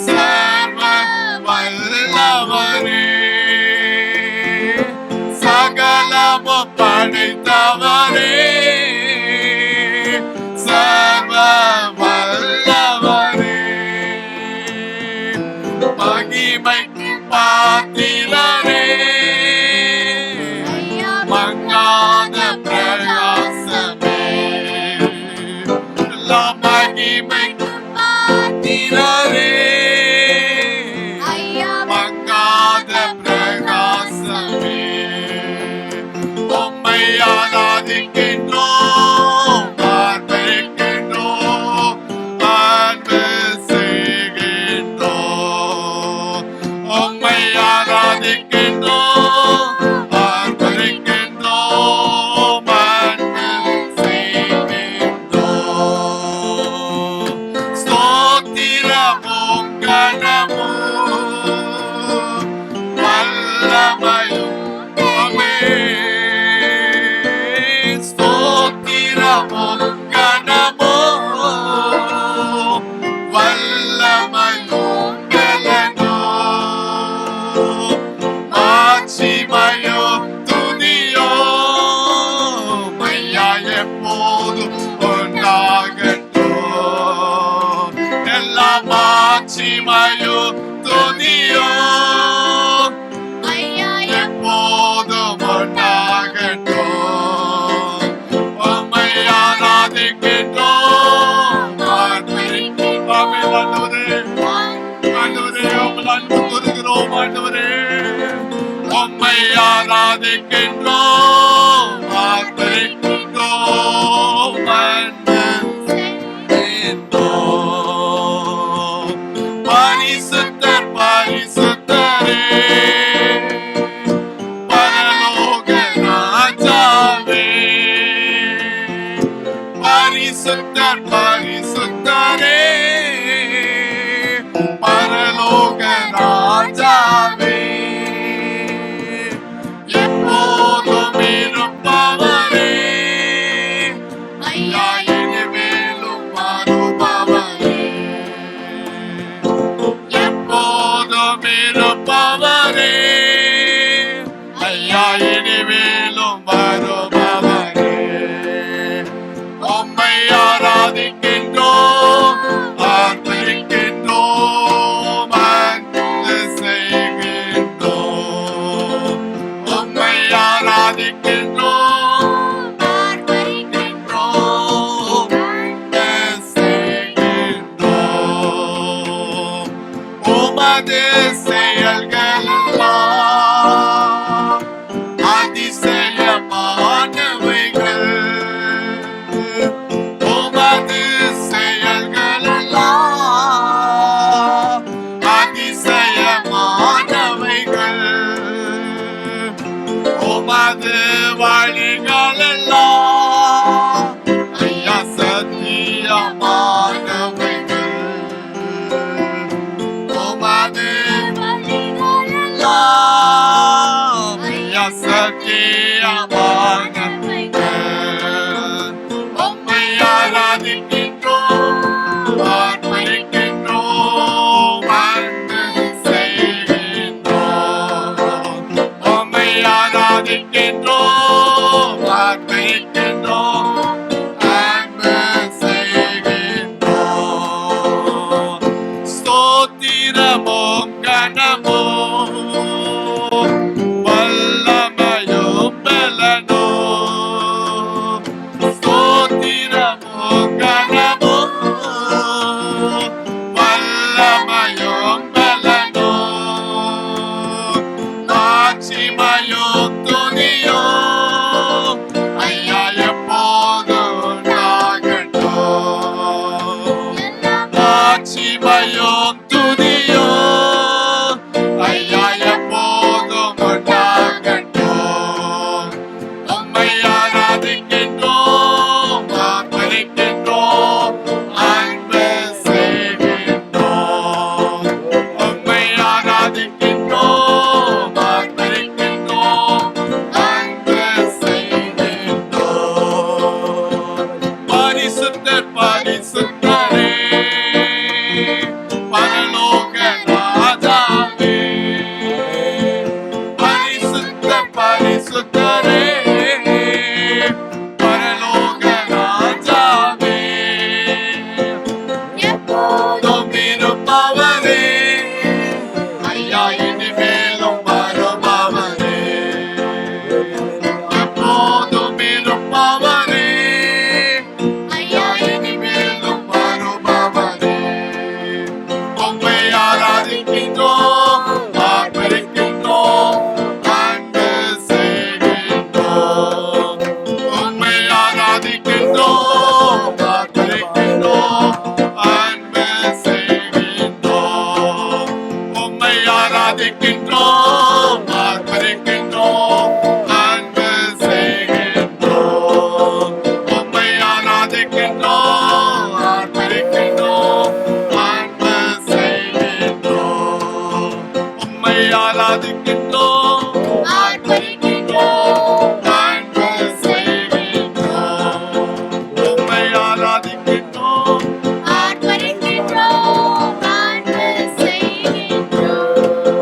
சர்வ வல்லவரே, சகலமும் படைத்தவரே, சர்வ வல்லவரே, மகிமைக்கு பாத்திரரே, மங்காத பிரகாசமே, எல்லா மகிமைக்கு பாத்திரரே, மங்காத பிரகாசமே. உம்மை ஆராதிக்கின்றோம், ஆர்ப்பரிக்கின்றோம், அன்பு செய்கின்றோம். உம்மை ஆராதிக்கின்றோம், ஆர்ப்பரிக்கின்றோம், அன்பு செய்கின்றோம். ஸ்தோத்திரமும் கனமும் வல்லமையும் உம்மே. ஸ்தோத்திரமும் கனமும் வல்லமையும் பலனும் மாட்சிமையும் துதியும் ஐயா எப்போதும் உண்டாகட்டும். எல்லா மாட்சிமையும் துதியும் எப்போதும் உண்டாகட்டும். உம்மை ஆராதிக்கின்றோம், ஆர்ப்பரிக்கின்றோம். ஆண்டவரே, ஆண்டவரே, உம்மை அன்பு கூறுகிறோம். ஆண்டவரே, உம்மை ஆராதிக்கின்றோம், ஆர்ப்பரிக்கின்றோம், அன்பு செய்கின்றோம். பரிசுத்தர், பரிசுத்தரே, பரலோக ராஜாவே, பரிசுத்தர், பரிசுத்தரே, பரலோக ராஜாவே, எப்போதும் இருப்பவரே, ஐயா இனிமேலும் வருபவரே, எப்போதும் இருப்பவரே, ஐயா இனிமேலும் வருபவரே. உம்மை ஆராதிக்கின்றோம், ஆர்ப்பரிக்கின்றோம், அன்பு செய்கின்றோம். உம்மை ஆராதிக்கின்றோம், ஆர்ப்பரிக்கின்றோம், பரிசுத்தர் பரிசுத்தரே பரலோக ராஜாவே பரிசுத்தர் பரிசுத்தரே பரலோக ராஜாவே எப்போதும் இருப்பவரே ஐயா இனிமேலும் வருபவரே எப்போதும் இருப்பவரே ஐயா இனிமேலும் வருபவரே உம்மை ஆராதிக்கின்றோம் ஆர்ப்பரிக்கின்றோம் அன்பு செய்கின்றோம் உம்மை ஆராதிக்கின்றோம் ஆர்ப்பரிக்கின்றோம் அன்பு செய்கின்றோம் உம்மை ஆராதிக்கின்றோம் ஆர்ப்பரிக்கின்றோம் அன்பு செய்கின்றோம் உம்மை ஆராதிக்கின்றோம் ஆர்ப்பரிக்கின்றோம் அன்பு செய்கின்றோம் உம்மை ஆராதிக்கின்றோம் ஆர்ப்பரிக்கின்றோம் அன்பு செய்கின்றோம் உம்மை ஆராதிக்கின்றோம்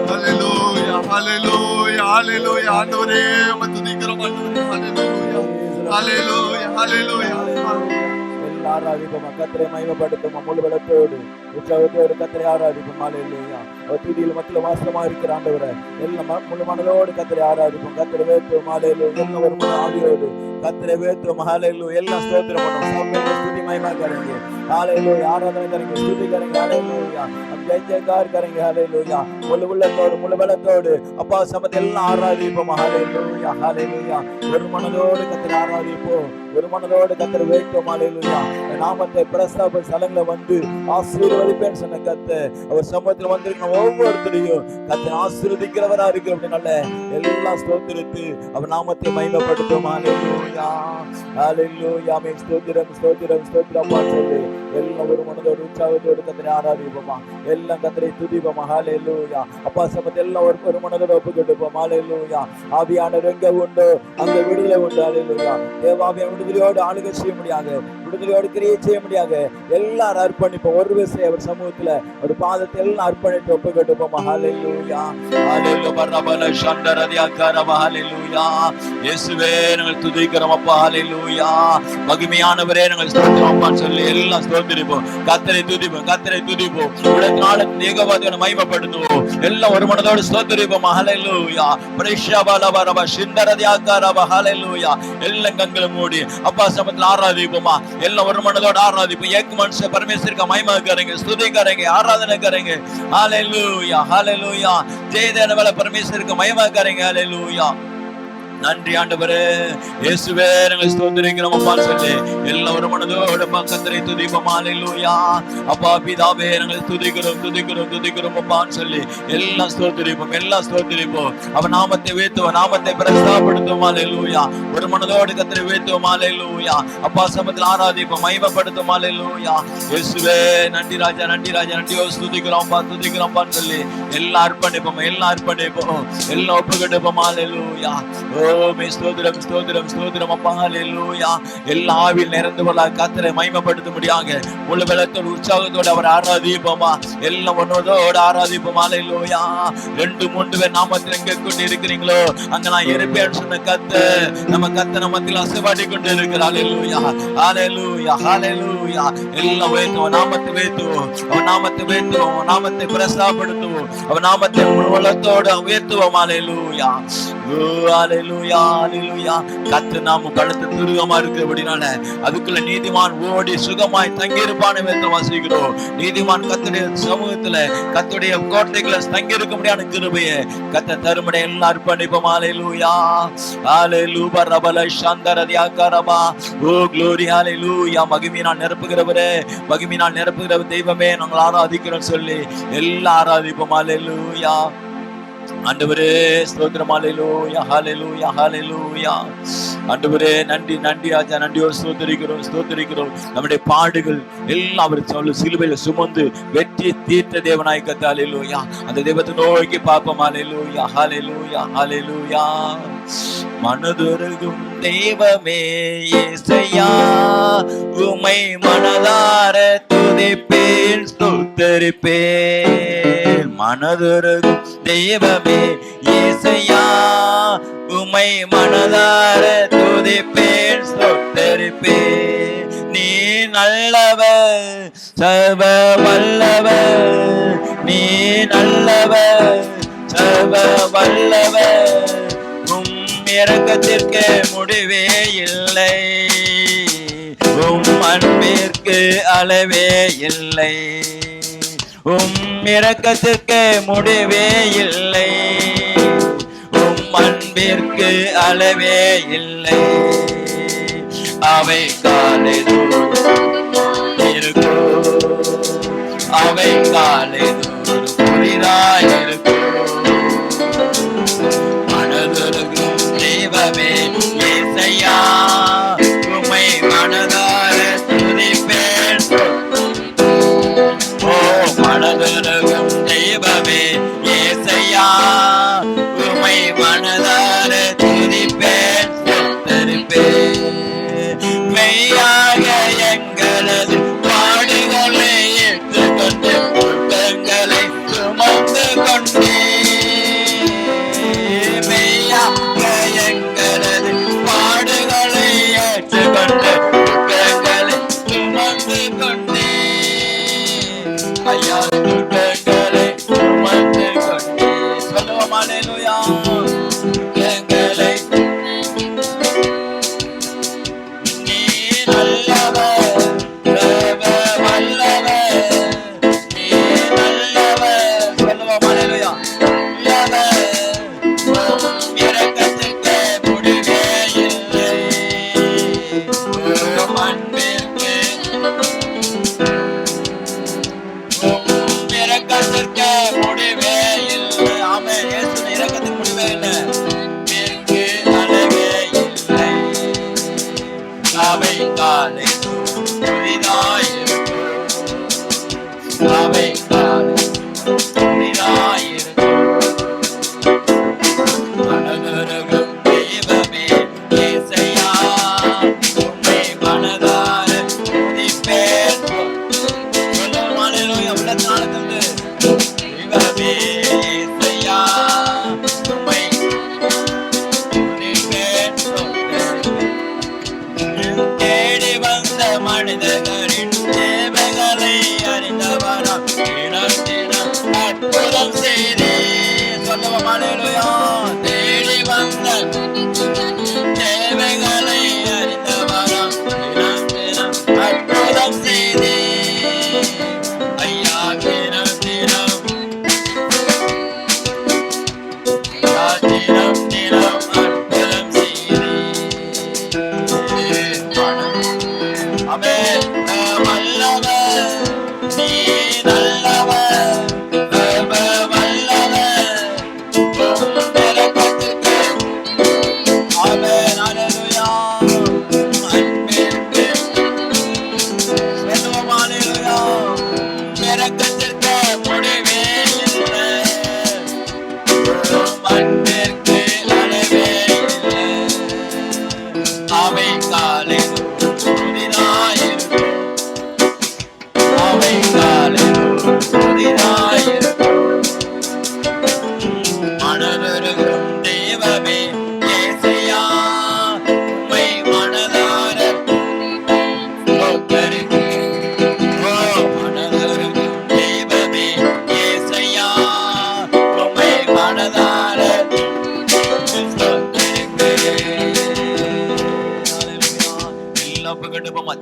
ஹalleluya ஹalleluya ஹalleluya ஆண்டவரே உம்மை துதிக்கிறோம் ஆண்டவரே ஹalleluya ஹalleluya ஹalleluya ஆராதிப்போம் கர்த்தரை மகிமைப்படுத்தும் முழு பலத்தோடு உற்சாகத்தோடு கர்த்தரை ஆராதிப்போம் ஹalleluya துதியில் மத்தியில வாசமா இருக்கிற ஆண்டவரே எல்லாம் முழு மனதோடு கர்த்தரை ஆராதிப்போம் கர்த்தரை வேத்துவோம் ஹalleluya எல்லாம் ஒரு மன ஆவியோடு கர்த்தரை வேத்துவோம் ஹalleluya எல்லாம் ஸ்தோத்திரம் பண்ணுவோம் சபையில ஸ்துதி மகிமை करेंगे ஹalleluya ஆராதனை करेंगे ஸ்துதி करेंगे ஹalleluya हम जय जयकार करेंगे ஹalleluya முழு உள்ளத்தோடு முழு பலத்தோடு அப்பா சமத்தை எல்லாம் ஆராதிப்போம் ஹalleluya ஹalleluya ஒரு மனதோடு கர்த்தரை ஆராதிப்போம் ஒரு மனதோடு கர்த்தரை வேத்துவோம் ஹalleluya நாமத்தை பிரஸ்தாப ஸ்தலங்களை வந்து ஆசீர்வதிப்பேன்னு சொன்ன கர்த்தர் அவர் சமூகத்தில் வந்திருக்கிற ஒவ்வொருத்தரையும் கர்த்தர் ஆசீர்வதிக்கிறவரா இருக்கிற அப்படினால எல்லாம் ஸ்தோத்திரித்து அவர் நாமத்தை மகிமைப்படுத்தும் ஹalleluya ஹalleluya ஆமென் ஸ்தோத்திரம் ஸ்தோத்திரம் ஸ்தோத்திரம் சொல்லி எல்லாம் ஒரு மனதோடு உற்சாகத்தோடு கர்த்தரை ஆராதிப்போமா எல்லாம் கர்த்தரை துதிப்போமா ஹalleluya அப்பா சமூகத்தில் எல்லாம் ஒரு மனதோடு ஒப்புக்கொடுப்போம் ஹalleluya ஆவியானவர் எங்க உண்டோ அங்க விடுதலை உண்டு ஹalleluya தேவாவிய விடுதலையோடு ஆளுகை செய்ய முடியாது விடுதலையோடு கிரியை செய்ய முடியாது எல்லாரும் அர்ப்பணிப்போம் ஒரு விஷயம் அவர் சமூகத்துல ஒரு பாதத்தை எல்லாம் அர்ப்பணித்து ஒப்புக்கொடுப்போம் ஹalleluya ஹalleluya பரபல சந்தரதியாகரவ ஹalleluya இயேசுவே நாங்கள் துதிக்கிறோம் அப்பா ஹalleluya மகிமையானவரே நாங்கள் ஸ்தோத்திரம் சொல்லி எல்லாம் ஸ்தோத்திரிப்போம் கர்த்தரை துதிப்போம் உலகால தேவவாதியை மகிமைப்படுத்துவோம் எல்லாம் ஒரு மனதோடு ஸ்தோத்திரிப்போம் ஹalleluya பிரேஷபலவரவ சந்தரதியாகரவ ஹalleluya எல்லாம் கண்களை மூடி அப்பா சமத்துல ஆராதிப்போமா எல்லாம் ஒரு மனதோடு ஆராதிப்போம் एक मन से परमेश्वर का महिमा करेंगे स्तुति करेंगे आराधना करेंगे हालेलुया हालेलुया जय देने वाला परमेश्वर का महिमा करेंगे हालेलुया நன்றி ஆண்டவரே இயேசுவே நாங்கள் ஸ்தோத்திரிக்கிறோம் அப்பா சொல்லி எல்லாம் ஒரு மனதோடு கர்த்தரை துதிப்போம் ஹalleluya அப்பா பிதாவே நாங்கள் துதிக்கிறோம் அப்பான்னு சொல்லி எல்லாம் ஸ்தோத்திரிப்போம் அவர் நாமத்தை வேத்துவோம் நாமத்தை பிரஸ்தாபப்படுத்துவோம் ஹalleluya ஒரு மனதோடு கர்த்தரை வேத்துவோம் ஹalleluya அப்பா சமத்தில் ஆராதிப்போம் மகிமைப்படுத்துவோம் ஹalleluya இயேசுவே நன்றி ராஜா நன்றியோ துதிக்கிறோம் அப்பான்னு சொல்லி எல்லாம் அர்ப்பணிப்போம் எல்லாம் ஒப்புக்கொடுப்போம் ஹalleluya ஸ்தோத்திரம் அப்பா ஹalleluya எல்லா ஆவியில் நிறைந்தவளா கர்த்தரை மகிமைப்படுத்த முடியாங்க முழு பலத்தோடு உற்சாகத்தோடு அவர் ஆராதிப்போமா எல்லாம் ஒன்னோடு ஆராதிப்போம் ஹalleluya 2-3 பேர் நாமத்தில் எங்க கொண்டு இருக்கிறீங்களோ அங்க நான் இருப்பேன்னு சொன்ன கர்த்தர் நம்ம மத்தியில் அசைவாடி கொண்டு இருக்கிறார் ஹalleluya எல்லாம் வேத்துவோம் நாமத்தை வேத்துவோம் நாமத்தை பிரஸ்தாபப்படுத்துவோம் அவர் நாமத்தை முழு பலத்தோடு உயர்த்துவோம் ஹalleluya கர்த்தர் நாம பலத்த துருகமா இருக்கிறபடினால அதுக்குள்ள நீதிமான் ஓடி சுகமாய் தங்கி இருப்பான வாசிக்கிறோம் நீதிமான் கர்த்தருடைய சமூகத்துல கர்த்தருடைய கோட்டைகளை தங்கி இருக்க முடியாத கிருபையை கர்த்தர் தருமடை எல்லாம் அர்ப்பணிப்போம் ஹalleluya ரபல சந்தரதியாகரமா ஓ glory ஹalleluya மகிமையினால் நிரப்புகிறவரே தெய்வமே நாங்கள் ஆராதிக்கிறோம் சொல்லி எல்லாம் ஆராதிப்போம் ஹalleluya ஆண்டவரே ஸ்தோத்திரம். ஹல்லேலூயா ஹல்லேலூயா ஹல்லேலூயா. ஆண்டவரே நன்றி நன்றி ராஜா, நன்றியோடு ஸ்தோத்திரிக்கிறோம். நம்முடைய பாடுகள் எல்லாம் அவர் சிலுவையில் சுமந்து வெற்றி தீர்த்த தேவனாய் கர்த்தர். ஹல்லேலூயா. அந்த தெய்வத்தை நோக்கி பார்ப்போம். ஹல்லேலூயா ஹல்லேலூயா ஹல்லேலூயா. மனதுருகும் தெய்வமே இயேசையா, உம்மை மனதார துதிப்பேன் ஸ்தோத்திரிப்பேன். மனதுருகும் தெய்வமே இயேசையா, உம்மை மனதார துதிப்பேன் ஸ்தோத்திரிப்பேன். நீ நல்லவர் சர்வ வல்லவர், நீ நல்லவர் சர்வ வல்லவர். இரக்கத்திற்கு முடிவே இல்லை, உம் அன்பிற்கு அளவே இல்லை. உம் இரக்கத்திற்கு முடிவே இல்லை, உம் அன்பிற்கு அளவே இல்லை. அவை காலைதோறும் இருக்கும், அவை காலைதோறும் புதிதாயிருக்கும். மனதுருகும் தெய்வமே இயேசையா, உம்மை மனதார துதிப்பேன். ஓ மனதுருகும் தெய்வமே இயேசையா, உம்மை மனதார துதிப்பேன் ஸ்தோத்திரிப்பேன். மெய்யாக எங்களது பாடுகளை ஏற்றுக்கொண்டு குற்றங்களை சுமந்து கொண்டே.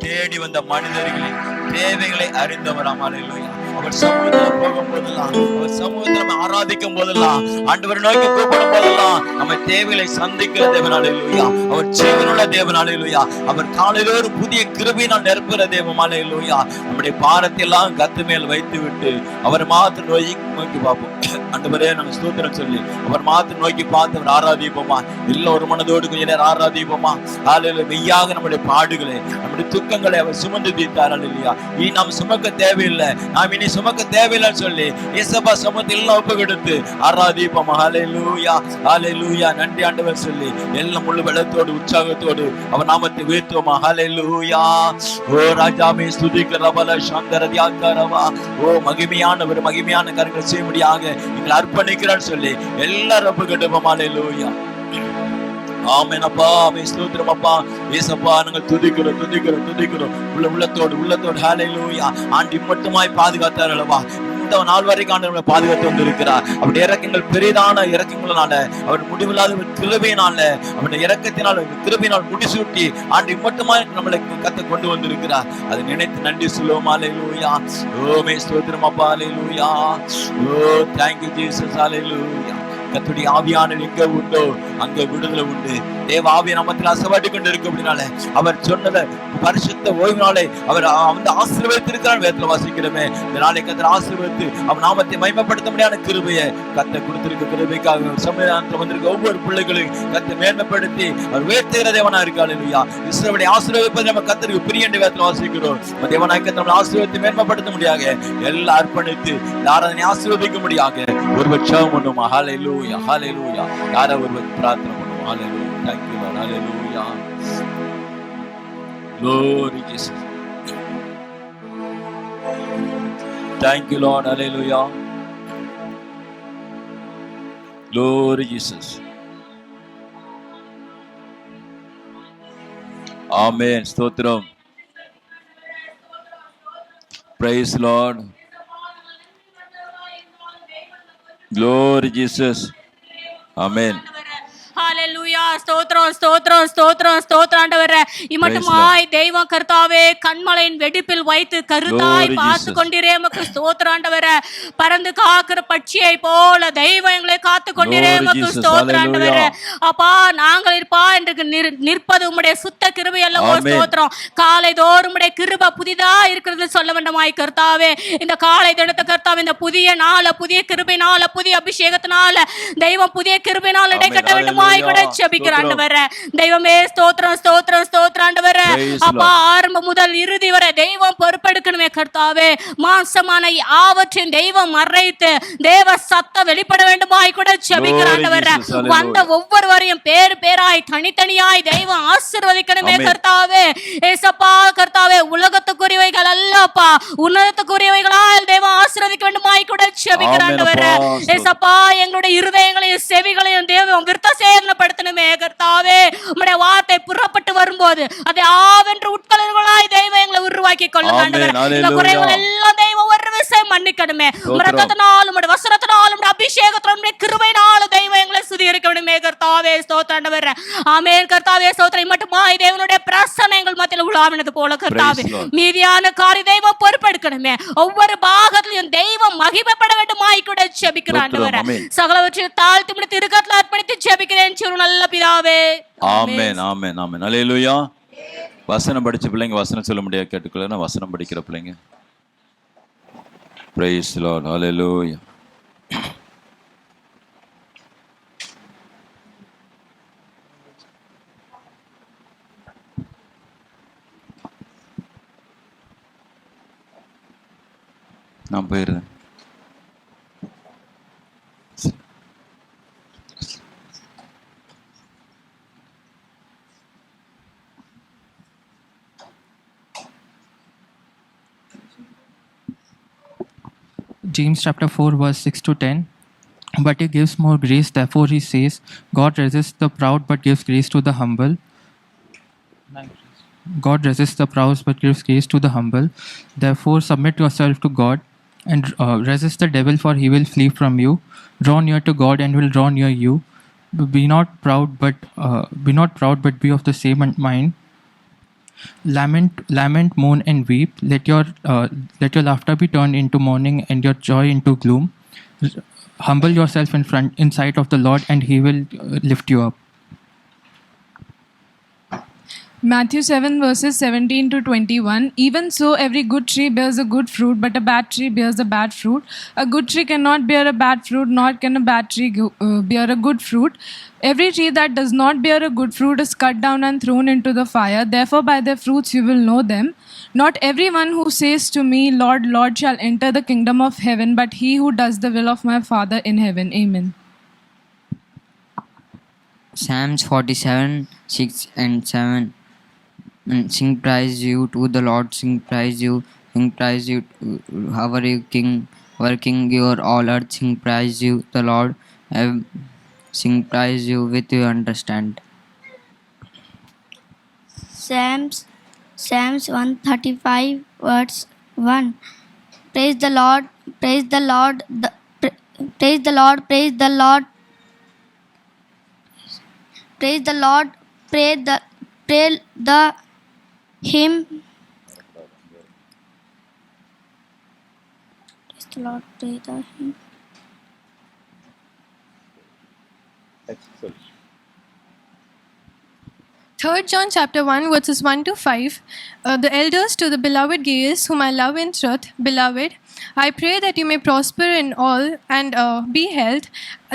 தேடி வந்த மனிதர்களின் தேவைகளை அறிந்தவராம். அல்லேலூயா. அவர் சமூகத்தில் போகும் போதெல்லாம், அவர் சமூகத்தில் ஆராதிக்கும் போதெல்லாம், ஆண்டவரை நோக்கி கூப்பிடும் போதெல்லாம் நம்ம தேவைகளை சந்திக்கிற தேவன். அல்லேலூயா. அவர் ஜீவனுள்ள தேவன். அல்லேலூயா. அவர் காலையில ஒரு புதிய கிருபையினால் நிரப்புகிற தேவன். அல்லேலூயா. நம்முடைய பாரத்தை எல்லாம் கத்து மேல் வைத்து விட்டு அவர் மாத்திரம் நோக்கி பார்ப்போம். ஆண்டவரே நாங்கள் ஸ்தோத்திரம் சொல்லி அவர் மாத்திரம் நோக்கி பார்த்து அவர் ஆராதிப்போமா, இல்ல ஒரு மனதோடு கொஞ்ச நேரம் ஆராதிப்போமா. ஹalleluya. மெய்யாக நம்முடைய பாடுகளை நம்முடைய துக்கங்களை அவர் சுமந்து தீர்த்தார். ஹalleluya. இனி நாம் சுமக்க தேவையில்லை, நாம் இனி சுமக்க தேவையில்லைன்னு சொல்லி இயேசுவா சமூகத்தில் எல்லாம் ஒப்பு கொடுத்து ஆராதிப்போமா. ஹalleluya ஹalleluya. நன்றி ஆண்டவர் சொல்லி எல்லாம் முழு பலத்தோடு உற்சாகத்தோடு அவர் நாமத்தை உயர்த்துவோமா. ஹalleluya. ஓ ராஜாமே ஸ்துதிக்கிறவள சந்தரதியாக்கரவா. ஓ மகிமையானவர் மகிமையான காரியங்களை செய்யும்படியாக எங்களை அர்ப்பணிக்கிறான்னு சொல்லி எல்லாரும் ஒப்பு கொடுப்போம். ஹalleluya. ஆமென் அப்பா, ஆமென் ஸ்தோத்திரம் அப்பா. இயேசுப்பா நாங்கள் துதிக்கிறோம் துதிக்கிறோம் துதிக்கிறோம் உள்ளத்தோடு. ஹalleluya. ஆண்டி மட்டுமாய் பாதுகாத்தார் அல்லவா, இந்த நாள் வரைக்கும் ஆண்டவர் பாதுகாத்து வந்திருக்கிறார். அவருடைய இரக்கங்கள் பெரிதான இரக்கங்களால, அவர் முடிவில்லாத கிருபையினால, அவருடைய இரக்கத்தினால் கிருபையினால் முடிசூட்டி ஆண்டி மட்டுமாய் நம்மளை கத்த கொண்டு வந்திருக்கிறார். அதை நினைத்து நன்றி சொல்லுவோம். ஹalleluya. ஓமே ஸ்தோத்திரம் அப்பா. ஹalleluya. ஓ thank you Jesus. ஹalleluya. கர்த்தருடைய ஆவியானவர் எங்க உண்டோ அங்க விடுதலை உண்டு. தேவ ஆவிய நாமத்தில் அசைவாடி கொண்டு இருக்கு. அப்படினால அவர் சொன்னத பரிசுத்த ஓய்வினாலே அவர் வந்து ஆசீர்வதித்திருக்கிறார். வேதத்துல வாசிக்கிறோமே, இந்த நாளை கர்த்தர் ஆசீர்வதித்து அவர் நாமத்தை மகிமைப்படுத்த முடியாத கிருபையை கர்த்தர் கொடுத்திருக்க கிருபைக்காக சமயத்தில் வந்திருக்க ஒவ்வொரு பிள்ளைகளையும் கர்த்தர் மேன்மைப்படுத்தி அவர் உயர்த்துகிற தேவனா இருக்கார். ஹalleluya. இஸ்ரவேலை ஆசீர்வதிப்பது நம்ம கர்த்தருக்கு பிரியன்ற வேதத்துல வாசிக்கிறோம். தேவனாய் கர்த்தர் நம்மை ஆசீர்வதித்து மேன்மைப்படுத்த முடியாக எல்லாம் அர்ப்பணித்து ஆராதனை ஆசீர்வதிக்க முடியாக ஒருவர் ஜெபம் பண்ணுவோம். ஹalleluya ஹalleluya. யாரை ஒருவர் பிரார்த்தனை பண்ணுவோம். ஹalleluya. Thank you Lord. Hallelujah. Glory Jesus. Thank you Lord. Hallelujah. Glory Jesus. Amen. ஸ்தோத்திரம். Praise Lord. Glory Jesus. Amen. ஹalleluya. ஸ்தோத்திரம் ஸ்தோத்திரம் ஸ்தோத்திரம் ஸ்தோத்திரம் ஆண்டவரே. இம்மட்டுமாய் தெய்வம் கர்த்தாவே கண்மலையின் வெடிப்பில் வைத்து கருத்தாய் பார்த்து கொண்டிரே உமக்கு ஸ்தோத்திரம் ஆண்டவரே. பறந்து காக்கிற பட்சியை போல தெய்வம் எங்களை காத்து கொண்டிரே உமக்கு ஸ்தோத்திரம் ஆண்டவரே. அப்பா நாங்கள் இருப்பா என்று நிற்பது உம்முடைய சுத்த கிருபை அல்லவோ. ஸ்தோத்திரம். காலை தோறும் உம்முடைய கிருபை புதிதா இருக்கிறது சொல்ல வேண்டுமாய் கர்த்தாவே. இந்த காலை தினத்தை கர்த்தாவே இந்த புதிய நாள புதிய கிருபைனால புதிய அபிஷேகத்தினால தெய்வம் புதிய கிருபைனால இடைக்கட்ட வேண்டும் தெய்வமே. ஸ்தோத்திரம் ஸ்தோத்திரம் ஸ்தோத்திரம் ஆண்டவரே. அப்பா ஆரம்பம் முதல் இறுதி வரை தெய்வம் பொறுப்பெடுக்கணுமே கர்த்தாவே. மாம்சமான யாவற்றையும் தெய்வம் மறைத்து தேவ சத்தம் வெளிப்பட வேண்டுமாய் கூட ஜெபிக்கிறேன் ஆண்டவரே. வந்த ஒவ்வொருவரையும் பேர் பேராய் தனித்தனியாய் தெய்வம் ஆசீர்வதிக்கணுமே கர்த்தாவே. ஏசப்பா கர்த்தாவே உலகத்துக்குரியவைகள் அல்லப்பா உன்னதத்துக்குரியவைகளால் தெய்வம் ஆசீர்வதிக்க வேண்டுமாய் கூட ஜெபிக்கிறேன் ஆண்டவரே. ஏசப்பா எங்களுடைய இருதயங்களையும் செவிகளையும் தெய்வம் விருத்தசேதனப்படுத்தணுமே கர்த்தாவே. உம்முடைய வார்த்தை புறப்பட்டு வரும்போது அதை ஆவென்று உட்கொள்ளர்களாய் தெய்வம் எங்களை உருவாக்கி கொள்ளுங்க ஆண்டவரே. இந்த குறைகள் எல்லாம் தெய்வம் ஒரு விஷயம் மன்னிக்கணுமே. ரத்தத்தினாலும் உம்முடைய வசனத்தினாலும் உம்முடைய அபிஷேகத்தினாலும் உம்முடைய கிருபையினாலும் தெய்வம் எங்களை சுத்திகரிக்க வேண்டுமே கர்த்தாவே. ஸ்தோத்திரம் ஆண்டவரே. ஆமென் கர்த்தாவே. ஸ்தோத்திரம். மட்டுமாய் தேவனுடைய பிரசன்னம் எங்கள் மத்தியில் உலாவினது போல கர்த்தாவே மீதியான காரிய தெய்வம் பொறுப்பெடுக்கணுமே. ஒவ்வொரு பாகத்திலும் தெய்வம் மகிமைப்பட வேண்டுமாய் கூட ஜெபிக்கிறேன் ஆண்டவரே. சகலவற்றையும் தாழ்த்தி முடித்து இருக்கத்துல அர்ப்பணித்து ஜெபிக்கிறேன் சிறு நல்ல பிதாவே. ஆமென் ஆமென் ஆமென். ஹalleluya. வசனம் படிச்ச பிள்ளைங்க வசனம் சொல்ல முடியாது கேட்டுக்கொள்ளனா வசனம் படிக்கிற பிள்ளைங்க. Praise the Lord. Hallelujah. நான் போயிருந்தேன். James chapter 4 verse 6 to 10. But he gives more grace, therefore he says, God resists the proud but gives grace to the humble. God resists the proud but gives grace to the humble. Therefore submit yourself to God and resist the devil, for he will flee from you. Draw near to God and he will draw near you. Be not proud but be of the same mind. Lament, mourn and weep. Let your laughter be turned into mourning and your joy into gloom. Humble yourself in sight of the Lord and he will lift you up. Matthew 7 verses 17 to 21. Even so, every good tree bears a good fruit, but a bad tree bears a bad fruit. A good tree cannot bear a bad fruit, nor can a bad tree bear a good fruit. Every tree that does not bear a good fruit is cut down and thrown into the fire. Therefore, by their fruits you will know them. Not everyone who says to me, Lord, Lord, shall enter the kingdom of heaven, but he who does the will of my Father in heaven. Amen. Psalms 47, 6 and 7. And sing praise you to the Lord, sing praise you, our King, your all earth, sing praise you, the Lord, sing praise you with your understand. Psalms 135 verse 1. Praise the Lord, praise the Lord, praise the Lord, praise the Lord, praise the Lord, praise the hymn. Praise the Lord, praise the hymn. Third John chapter 1 verses 1 to 5. The elders to the beloved Gaius, whom I love in truth, beloved, I pray that you may prosper in all and be health,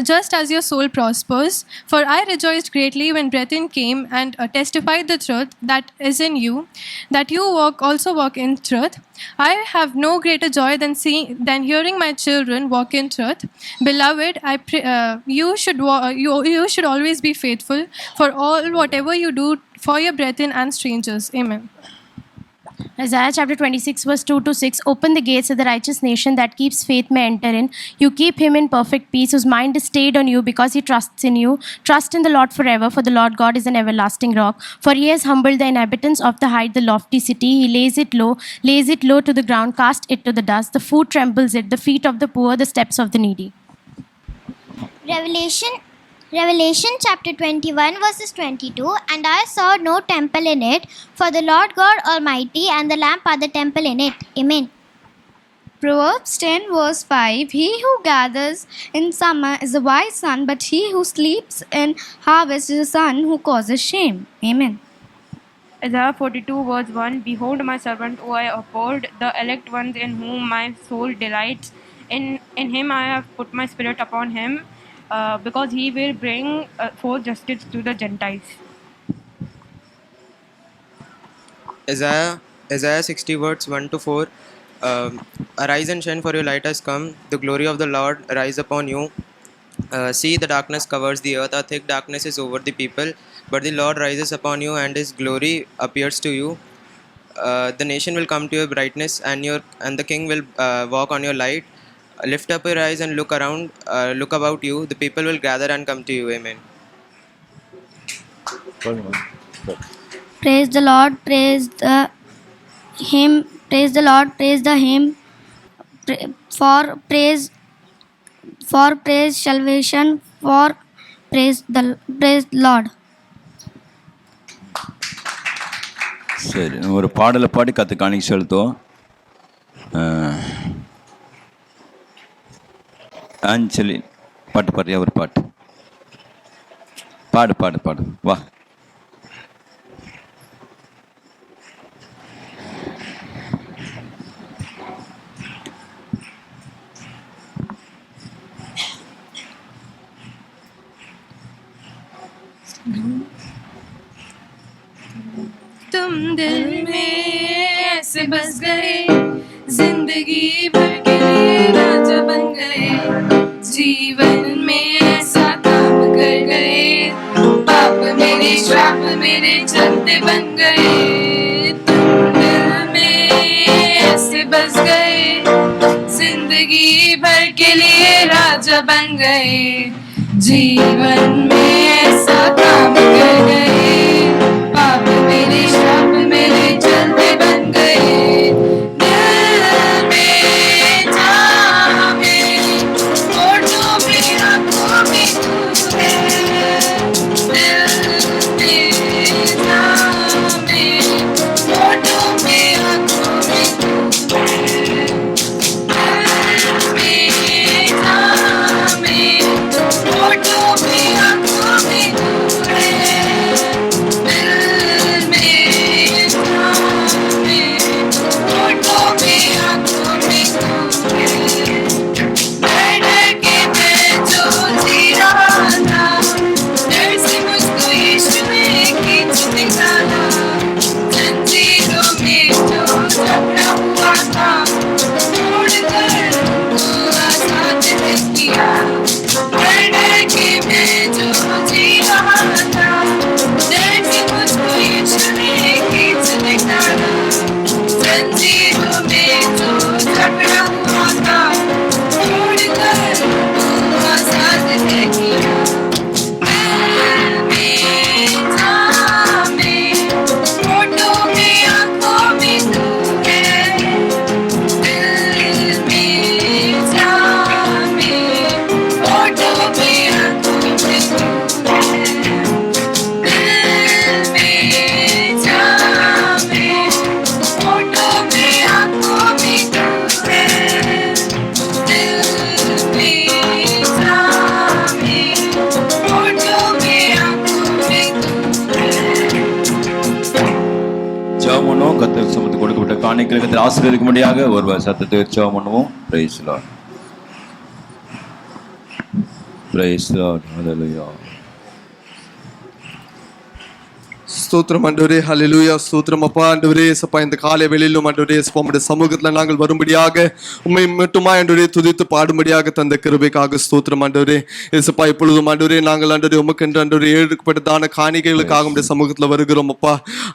just as your soul prospers. For I rejoiced greatly when brethren came and testified the truth that is in you, that you also walk in truth. I have no greater joy than hearing my children walk in truth. Beloved, I pray you should always be faithful for all whatever you do for your brethren and strangers. Amen. Isaiah chapter 26 verse 2 to 6. Open the gates of the righteous nation that keeps faith may enter in. You keep him in perfect peace whose mind is stayed on you because he trusts in you. Trust in the Lord forever, for the Lord God is an everlasting rock. For he has humbled the inhabitants of the height, the lofty city. He lays it low to the ground, cast it to the dust. The foot trembles it, the feet of the poor, the steps of the needy. Revelation chapter 21 verses 22. And I saw no temple in it, for the Lord God Almighty and the Lamb are the temple in it. Amen. Proverbs 10 verse 5. He who gathers in summer is a wise son, but he who sleeps in harvest is a son who causes shame. Amen. Isaiah 42 verse 1. Behold my servant who I abhorred, the elect ones in whom my soul delights. In him I have put my spirit upon him, because he will bring forth justice to the Gentiles. Isaiah 60 verse 1 to 4. Arise and shine, for your light has come. The glory of the Lord rise upon you. See, the darkness covers the earth. A thick darkness is over the people. But the Lord rises upon you, and his glory appears to you. The nation will come to your brightness, and the king will walk on your light. Lift up your eyes and look around. Look about you. The people will gather and come to you. Amen. Praise the Lord, praise the hymn. Praise the Lord, praise the hymn. For praise salvation. For praise Lord. சரி, ஒரு பாடலை பாடி கற்றுக்காணிக்கு செலுத்துவோம். ஆஞ்சலி பாட்டு பாடுறியா? ஒரு பாட்டு பாடு வா. तुम दिल में ऐसे बस गए, जिंदगी भर के लिए राजा बन गए, जीवन में ऐसा काम कर गए, पाप मेरे श्राप मेरे चलते बन गए। तुम दिल में ऐसे बस गए, जिंदगी भर के लिए राजा बन गए, जीवन में ऐसा काम कर गए, पाप मेरे श्राप मेरे चलते बन गए। दिल में जहाँ में होठों में आँखों में तू है, दिल में जहाँ में होठों में आँखों में तू है, दिल में जहाँ में होठों में आँखों में तू है, दिल में காணிக்கைகளுக்கு ஆசீர்வதிக்கும்படியாக ஒரு சத்தத்தை உற்சாகம் பண்ணுவோம். பிரைஸ் லார்ட், பிரைஸ் லார்ட், ஹல்லேலூயா. ஸ்தோத்திரம் ஆண்டவரே, ஹல்லேலூயா. ஸ்தோத்திரம் அப்பா. ஆண்டவரே சப்பா, இந்த காலை வெளியிலும் ஆண்டவரே சப்பா உம்முடைய சமூகத்தில் நாங்கள் வரும்படியாக உம்மை மட்டுமா ஆண்டவரே துதித்து பாடும்படியாக தந்த கிருபைக்காக ஸ்தோத்திரம் ஆண்டவரே. ஏசப்பா, இப்பொழுதும் ஆண்டவரே நாங்கள் ஆண்டவரே உமக்கென்று ஆண்டவரே ஏற்கப்பட்டதான காணிக்கைகளுக்காக உம்முடைய சமூகத்தில் வருகிறோம் அப்பா.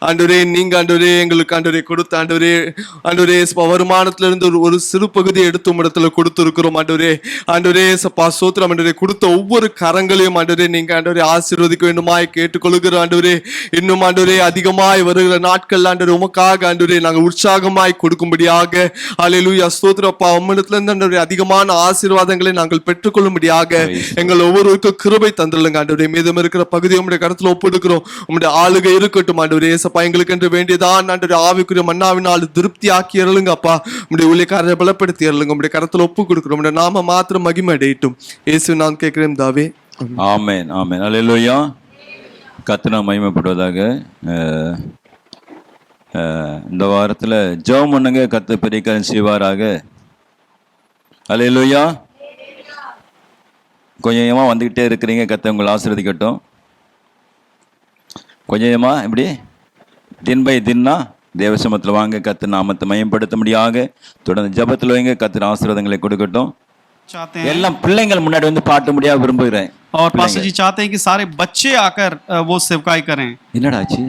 ஆண்டவரே நீங்க ஆண்டவரே எங்களுக்கு ஆண்டவரே கொடுத்த ஆண்டவரே சப்பா வருமானத்திலிருந்து ஒரு சிறு பகுதியை எடுத்து உம்மிடத்துல கொடுத்திருக்கிறோம் ஆண்டவரே. ஆண்டவரே சப்பா ஸ்தோத்திரம் ஆண்டவரே. கொடுத்த ஒவ்வொரு கரங்களையும் ஆண்டவரே நீங்க ஆண்டவரே ஆசீர்வதிக்க வேண்டுமாய் கேட்டுக்கொள்கிறோம் ஆண்டவரே. இன்னும் ஆண்டவரே அதிகமாய் வருகிற நாட்கள் ஆண்டவரே உமக்காக ஆண்டவரே நாங்கள் உற்சாகமாய் கொடுக்கும்படியாக ஹல்லேலூயா ஸ்தோத்திரப்பா. உம்மிடத்துல இருந்து ஆண்டவரே அதிகமான ஆசீர்வாதங்களை நாங்கள் பெற்றுக்கொள்ளும்படியாக எங்கள் ஒவ்வொருவருக்கும் கிருபை தந்துள்ளுங்க ஆண்டவரே. மீதம் இருக்கிற பகுதியை உம்முடைய கருத்துல ஒப்பெடுக்கிறோம். உம்முடைய ஆளுகை இருக்கட்டும் ஆண்டவரே. ஏசப்பா, எங்களுக்கு என்று வேண்டியதான் ஆண்டவரே ஆவிக்குரிய மன்னாவினால் திருப்தி ஆக்கி அருளுங்க அப்பா. உம்முடைய ஊழியக்காரரை பலப்படுத்தி அருளுங்க. உம்முடைய கருத்துல ஒப்பு கொடுக்கிறோம். உம்முடைய நாம மாத்திரம் மகிமை அடையட்டும். இயேசு நான் கேட்கிறேன் தாவே. ஆமென், ஆமென், ஹல்லேலூயா. கர்த்தர் மகிமைப்படுவதாக. இந்த வாரத்தில் ஜெபம் பண்ணுங்க, கர்த்தர் பெரிய காரியம் செய்வாராக. ஹல்லேலூயா. கொஞ்சமாக வந்துக்கிட்டே இருக்கிறீங்க, கர்த்தர் உங்களை ஆசீர்வதிக்கட்டும். கொஞ்சமாக இப்படி தின் பை தின்னா தேவசமத்தில் வாங்க, கர்த்தர் நாமத்தை மயம்படுத்தும்படியாக தொடர்ந்து ஜெபத்தில் வைங்க. கர்த்தர் ஆசீர்வாதங்களை கொடுக்கட்டும். எல்லாம் பிள்ளைங்கள் முன்னாடி வந்து பாட்டு முடியாது விரும்புகிறேன். और पास्टर जी चाहते हैं कि सारे बच्चे आकर वो सेवकाई करें. என்னடா ஆச்சு?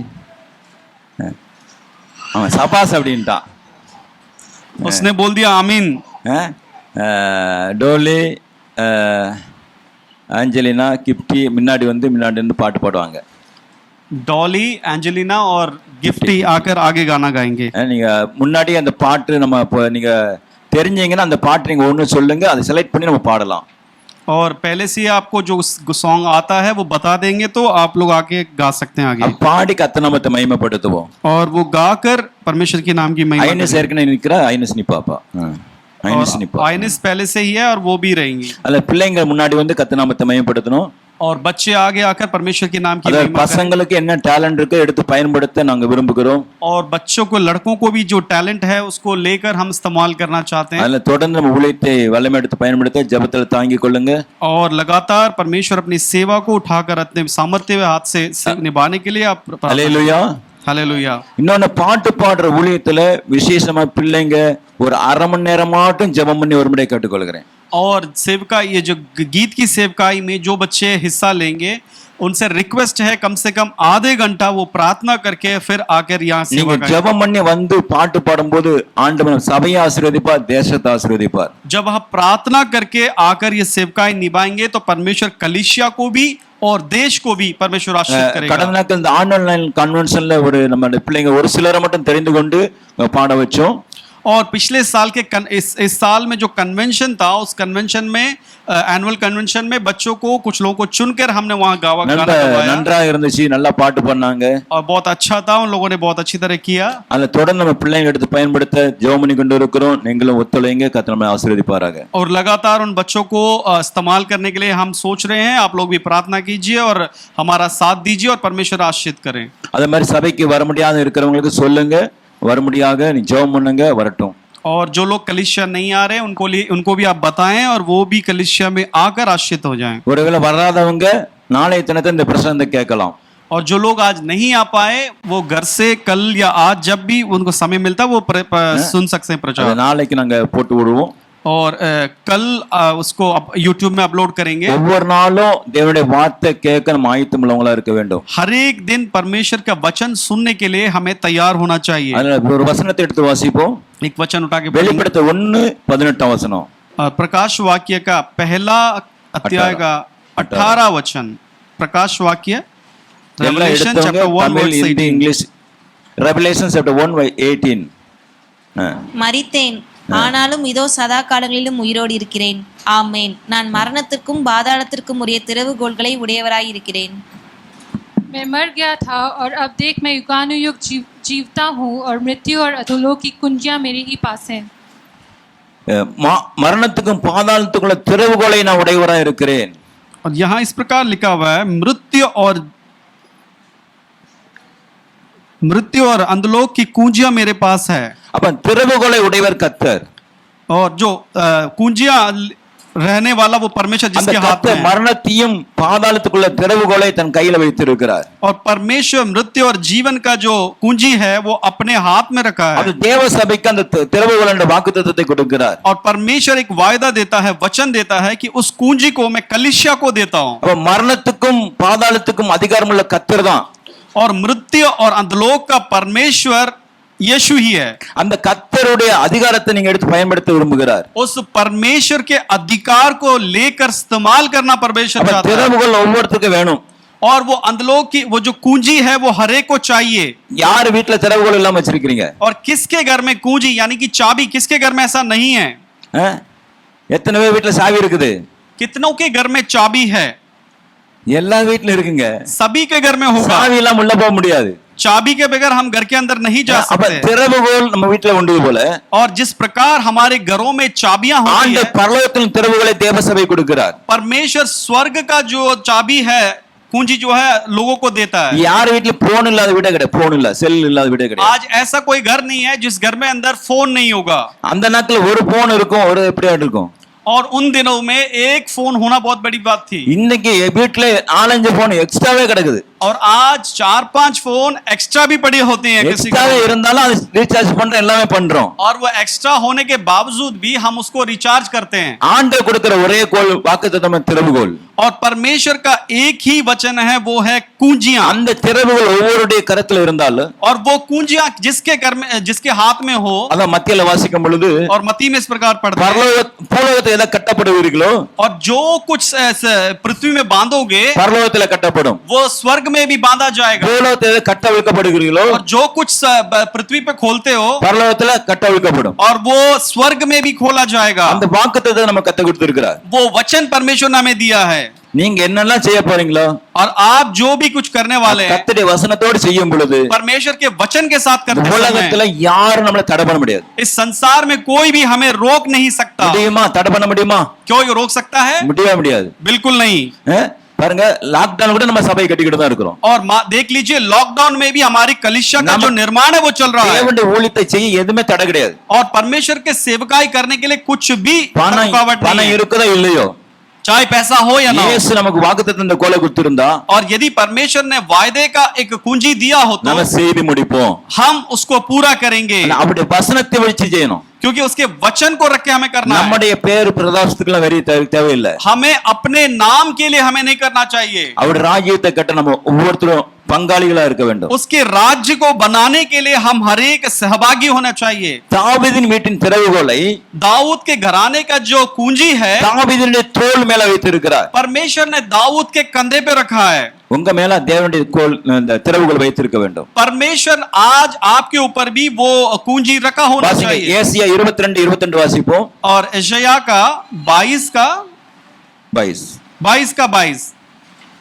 அவன் சபாஸ் அப்படின்ட்டான். उसने बोल दिया आमीन. டோலி ஆஞ்சலினா கிப்டி முன்னாடி வந்து பாட்டு பாடுவாங்க. डॉली, एंजेलिना और गिफ्टी आकर आगे गाना गाएंगे. நீங்க முன்னாடி அந்த பாட்டு நம்ம நீங்க தெரிஞ்சீங்கன்னா அந்த பாட்டு நீங்க ஒன்று சொல்லுங்க, அதை செலக்ட் பண்ணி நம்ம பாடலாம். और पहले से आपको जो सॉन्ग आता है वो बता देंगे तो आप लोग आके गा सकते हैं आगे. பாடி கர்த்தர் நாமத்தை மகிமைப்படுத்துவோம். और वो गाकर परमेश्वर के नाम की महिमा. ஐனஸ் ஏற்கனவே நிற்கிறா, ஐனஸ் நிப்பாப்பா. आइनिस पहले से ही है और वो भी रहेंगी. அல்ல பிள்ளைங்க முன்னாடி வந்து கர்த்தர் நாமத்தை மகிமைப்படுத்தணும். और बच्चे आगे आकर परमेश्वर के नाम की महिमा करें. பசங்களுக்கு என்ன டேலண்ட் இருக்கு எடுத்து பயன்படுத்த நாங்க விரும்புகிறோம். और बच्चों को, लड़कों को भी जो टैलेंट है उसको लेकर हम इस्तेमाल करना चाहते हैं. அதனால தொடர்ந்து நம்ம ஊழியத்தை வல்லமை எடுத்து பயன்படுத்த ஜெபத்தில் தாங்கிக் கொள்ளுங்க. और लगातार परमेश्वर अपनी सेवा को उठाकर अपने सामर्थ्य हाथ से निभाने के लिए आप. Hallelujah, hallelujah. இன்னொன்னு பாட்டு பாடுற ஊழியத்துல விசேஷமா பிள்ளைங்க ஒரு அரை மணி நேரமாட்டும் ஜெபம் பண்ணி ஒரு முறை கேட்டுக்கொள்கிறேன். और सेवका, ये जो गीत की सेवकाई में जो बच्चे हिस्सा लेंगे उनसे रिक्वेस्ट है कम से कम आधे घंटा वो प्रार्थना करके फिर आकर यहाँ सेवा करें. ஜெபம் பண்ணி வந்து பாட்டு பாடும்போது ஆண்டவர் சபையை ஆசீர்வதிப்பார், தேசத்தை ஆசீர்வதிப்பார். जब हम प्रार्थना करके आकर ये सेवकाई निभाएंगे तो परमेश्वर कलीसिया को भी और देश को भी परमेश्वर आशीर्वाद करेगा. கடந்த நாட்கள் இந்த ஆன்லைன் கன்வென்ஷன்ல ஒரு நம்ம பிள்ளைங்க ஒரு சிலரை மட்டும் தெரிந்து கொண்டு பாட வச்சோம். और पिछले साल के इस साल में जो कन्वेंशन था उस कन्वेंशन में एनुअल कन्वेंशन में बच्चों को कुछ लोगों को चुनकर हमने वहां गाना गवाया. நன்றா இருந்துச்சு, நல்லா பாட்டு பண்ணாங்க. और बहुत अच्छा था, उन लोगों ने बहुत अच्छी तरह किया. அதுல தொடர்ந்து நம்ம பிள்ளைங்க எடுத்து பயன்படுத்த ஜெபம் பண்ணி கொண்டு இருக்கிறோம். நீங்களும் ஒத்துழைங்க, கர்த்தர் நம்மை ஆசீர்வதிப்பாராக. और लगातार उन बच्चों को इस्तेमाल करने के लिए हम सोच रहे हैं. आप लोग भी प्रार्थना कीजिए और हमारा साथ दीजिए और परमेश्वर आशीर्वाद करें. அதே மாதிரி சபைக்கு வர முடியாத இருக்கிறவங்களுக்கு சொல்லுங்க, வரும்படியாக நீ ஜெபம் பண்ணுங்க, வரட்டும். और जो लोग कलीसिया नहीं आ रहे उनको भी आप बताएं और वो भी कलीसिया में आकर आशीर्वाद हो जाएं. ஒருவேளை வராதவங்க நாளைய தினத்தை இந்த பிரசங்கத்தை கேட்கலாம். और जो लोग आज नहीं आ पाए वो घर से कल या आज जब भी उनको समय मिलता वो सुन सकते हैं प्रचार. நாளைக்கு நாங்க போட்டு விடுவோம். और कल उसको YouTube में अपलोड करेंगे. ஒவ்வொரு நாளும் தேவனுடைய வார்த்தை கேட்க நம்ம ஆயத்தமுள்ளவங்களா இருக்க வேண்டும். हर एक दिन परमेश्वर का वचन सुनने के लिए हमें तैयार होना चाहिए. அதனால ஒரு வசனத்தை எடுத்து வாசிப்போம். एक वचन उठा के வெளிப்படுத்த 1:18 வசனம். प्रकाश वाक्य का पहला अध्याय का 18 वचन. प्रकाश वाक्य Revelation chapter 1 verse 18. English Revelation chapter 1:18. மரித்தேன், ஆனாலும் இதோ சதா காலங்களிலும் உயிரோடு இருக்கிறேன். ஆமேன். நான் மரணத்திற்கும் பாதாளத்திற்கும் உரிய திறவுகோல்களை உடையவராய் இருக்கிறேன். मैं मर गया था और अब देख मैं युगानुयुग जीवता हूँ और मृत्यु और अधोलोक की कुंजियां मेरे ही पास हैं. மரணத்துக்கும் பாதாளத்துக்குள்ள திறவுகோலை நான் உடையவராய் இருக்கிறேன். और यहाँ इस प्रकार लिखा हुआ है मृत्यु और अंधलोक की कुंजियां मेरे पास है. அப்ப திறவுகோலை உடையவர் கர்த்தர். और जो कुंजियां रहने वाला वो परमेश्वर அந்த जिसके हाथ கர்த்தர் में है। மரணத்தையும் பாதாளத்துக்குள்ள திறவுகோலை தன் கையில வைத்திருக்கிறார். और परमेश्वर मृत्यु और जीवन का जो कुंजी है वो अपने हाथ में रखा அது है। தேவ சபைக்கு அந்த திறவுகோல் என்ற வாக்குத்தத்தத்தை கொடுக்கிறார். और परमेश्वर एक वायदा देता है, वचन देता है कि उस कुंजी को मैं कलीसिया को देता हूं। அப்ப மரணத்துக்கும் பாதாளத்துக்கும் அதிகாரமுள்ள கர்த்தர் தான். और मृत्यु और अधोलोक का परमेश्वर यीशु ही है। அந்த கர்த்தருடைய அதிகாரத்தை நீங்க எடுத்து பயன்படுத்த விரும்புகிறார். उस परमेश्वर के अधिकार को लेकर इस्तेमाल करना परमेश्वर அப்ப चाहता है। திறவுகோல் ஒவ்வொருத்தருக்கும் வேணும். और वो अंधलोक की वो जो कुंजी है वो हर एक को चाहिए। யார் வீட்டுல திறவுகோல் இல்லாம வச்சிருக்கீங்க? और किसके घर में कुंजी यानी कि चाबी, किसके घर में ऐसा नहीं है? எத்தனை பேர் வீட்டுல சாவி இருக்குது? कितनों के घर में चाबी है? எல்லா வீட்டுல இருக்குங்க. सभी के घर में होगा। சாவி இல்லாம உள்ள போக முடியாது. चाबी के बगैर हम घर के अंदर नहीं जा அப்ப सकते। திறவுகோல் நம்ம வீட்டுல உண்டு போல और जिस प्रकार हमारे घरों में चाबियां होती ஆண்டு है, பரலோகத்தின் திறவுகோலை தேவசபை கொடுக்கிறார். परमेश्वर स्वर्ग का जो चाबी है, कुंजी जो है, लोगों को देता है। யார் வீட்டுல போன் இல்லாத வீடே கிடையாது. போன் இல்ல, செல் இல்லாத வீடே கிடையாது. आज ऐसा कोई घर नहीं है जिस घर में अंदर फोन नहीं होगा। அந்த நாட்கள் ஒரு போன் இருக்கும், ஒரு எப்படியா இருக்கும். और उन दिनों में एक फोन होना बहुत बड़ी बात थी। இன்னைக்கு வீட்டுல 4-5 போன் எக்ஸ்ட்ராவே கிடக்குது. और आज 4-5 फोन एक्स्ट्रा भी पड़े होते हैं किसी को। எக்ஸ்ட்ராவே இருந்தாலும் அது ரீசார்ஜ் பண்றோம், எல்லாமே பண்றோம். और वो एक्स्ट्रा होने के बावजूद भी हम उसको रिचार्ज करते हैं। ஆண்டவர் கொடுக்கிற ஒரே கோல் வாக்குத்தத்தம் திறவுகோல். और परमेश्वर का एक ही वचन है, वो है कुंजियां। அந்த திறவுகோல் ஒவ்வொருடைய கரத்துல இருந்தாலும் और वो कुंजियां जिसके घर में, जिसके हाथ में हो। அத மத்தியில வாசிக்கும் பொழுது और मत्ती में इस प्रकार पढ़ते हैं, பூலோகத்தில் எதை கட்டப்படுவீர்களோ और जो कुछ पृथ्वी में बांधोगे பரலோகத்தில் கட்டப்படும். वो स्वर्ग में भी बांधा जाएगा। பூலோகத்தில் எதை கட்டவிழ்க்கப்படுகிறீர்களோ और जो कुछ पृथ्वी पे खोलते हो பரலோகத்தில் கட்டவிழ்க்கப்படும். और वो स्वर्ग में भी खोला जाएगा। அந்த வாக்குத்தத்தத்தை நம்ம கத்து கொடுத்திருக்கிறார். वो वचन परमेश्वर ने हमें दिया है। நீங்க என்னெல்லாம் செய்ய போறீங்களோ और आप जो भी कुछ करने वाले हैं கர்த்தருடைய வசனத்தோடு செய்யும் பொழுது परमेश्वर के वचन के साथ करते உலகத்துல समय யாரும் நம்மள தடை பண்ண முடியாது. इस संसार में कोई भी हमें रोक नहीं सकता। முடியுமா? தடை பண்ண முடியுமா? क्यों ये रोक सकता है? முடியவே முடியாது. बिल्कुल नहीं। பாருங்க, லாக்டவுன் கூட நம்ம சபை கட்டிக்கிட்டு தான் இருக்கிறோம். और देख लीजिए, लॉकडाउन में भी हमारी कलीसिया का जो निर्माण है वो चल रहा है। தேவனுடைய ஊழியத்தை செய்ய எதுமே தடை கிடையாது. और परमेश्वर के सेवकाई करने के लिए कुछ भी रुकावट नहीं பணம் है। இருக்குதோ இல்லையோ, चाहे पैसा हो या ना हो। இயேசு நமக்கு வாக்குத்தத்தம் கோலை கொடுத்திருந்தா और यदि परमेश्वर ने वायदे का एक कुंजी दिया हो तो நம்ம செய்து முடிப்போம். हम उसको पूरा करेंगे, அவருடைய வசனத்தை வச்சு செய்யணும். क्योंकि उसके वचन को रख के हमें करना है। நம்முடைய பேர் பிரதாபத்துக்குலாம் வெறி தேவையில்லை. हमें अपने नाम के लिए हमें नहीं करना चाहिए। அவருடைய ராஜ்யத்தை கட்ட நம்ம ஒவ்வொருத்தரும் பங்காளிகளா இருக்க வேண்டும். उसके राज्य को बनाने के लिए हम हर एक सहभागी होना चाहिए। தாவீதின் வீட்டின் திறவுகோலை दाऊद के घराने का जो कुंजी है தாவீதினுடைய தோள் மேல வைத்திருக்கிறார். परमेश्वर ने दाऊद के कंधे पे रखा है। உங்க மேல தேவனுடைய திறவுகோல் வைத்திருக்க வேண்டும். परमेश्वर आज आपके ऊपर भी वो कुंजी रखा होना चाहिए। ஏசாயா 22:22 வாசிப்போம். और यशायाह का 22 का 22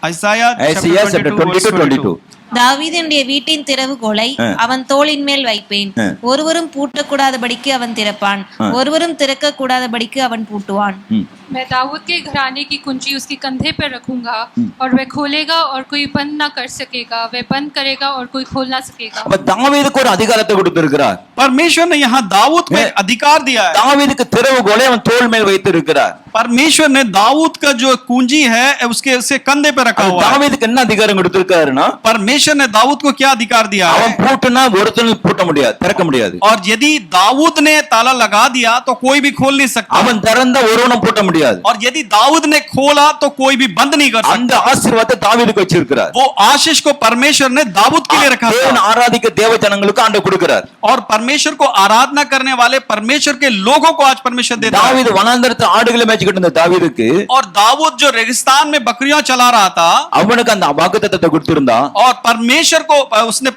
ஐசாயா Isaiah chapter 22:22. தாவீதுடைய வீட்டின் திறவுகோலை அவன் தோளின் மேல் வைப்பேன். ஒருவரும் பூட்டக்கூடாதபடிக்கு அவன் திறப்பான், ஒருவரும் திறக்க கூடாதபடிக்கு அவன் பூட்டுவான். मैं दाऊद के घराने की कुंजी उसके कंधे पर रखूंगा और वह खोलेगा और कोई बंद ना कर सकेगा, वह बंद करेगा और कोई खोल ना सकेगा। அப்ப தாவீதுக்கு ஒரு அதிகாரத்தை கொடுத்திருக்கிறார். परमेश्वर ने यहाँ दाऊद को एक अधिकार दिया है। தாவீதுக்கு திறவுகோலை அவன் தோள் மேல் வைத்திருக்கிறார். परमेश्वर ने दाऊद का जो कुंजी है उसके कंधे पे रखा हुआ है। தாவீதுக்கு என்ன அதிகாரம் கொடுத்திருக்காருன்னா, परमेश्वर ने दाऊद को क्या अधिकार दिया है? அவன் பூட்டினா ஒருத்தனும் பூட்ட முடியாது, திறக்க முடியாது. और यदि दाऊद ने ताला लगा दिया तो कोई भी खोल नहीं सकता। அவன் திறந்த ஒருவனும் பூட்ட முடியாது. और यदि दाऊद ने खोला तो कोई भी बंद नहीं कर सकता। அந்த ஆசீர்வாதத்தை தாவீதுக்கு வச்சிருக்கிறார். वो आशीष को परमेश्वर ने दाऊद के लिए रखा था। தேவன் ஆராதிக்க தேவ ஜனங்களுக்கு ஆண்டவர் கொடுக்கிறார். और परमेश्वर को आराधना करने वाले परमेश्वर के लोगों को आज परमेश्वर देता है। தாவீது வனாந்தரத்தில் ஆடுகளை மேய்ச்சிட்டு இருந்த தாவீதுக்கு और दाऊद जो रेगिस्तान में बकरियां चला रहा था, அவனுக்கு அந்த வாக்குத்தத்தத்தை கொடுத்திருந்தா और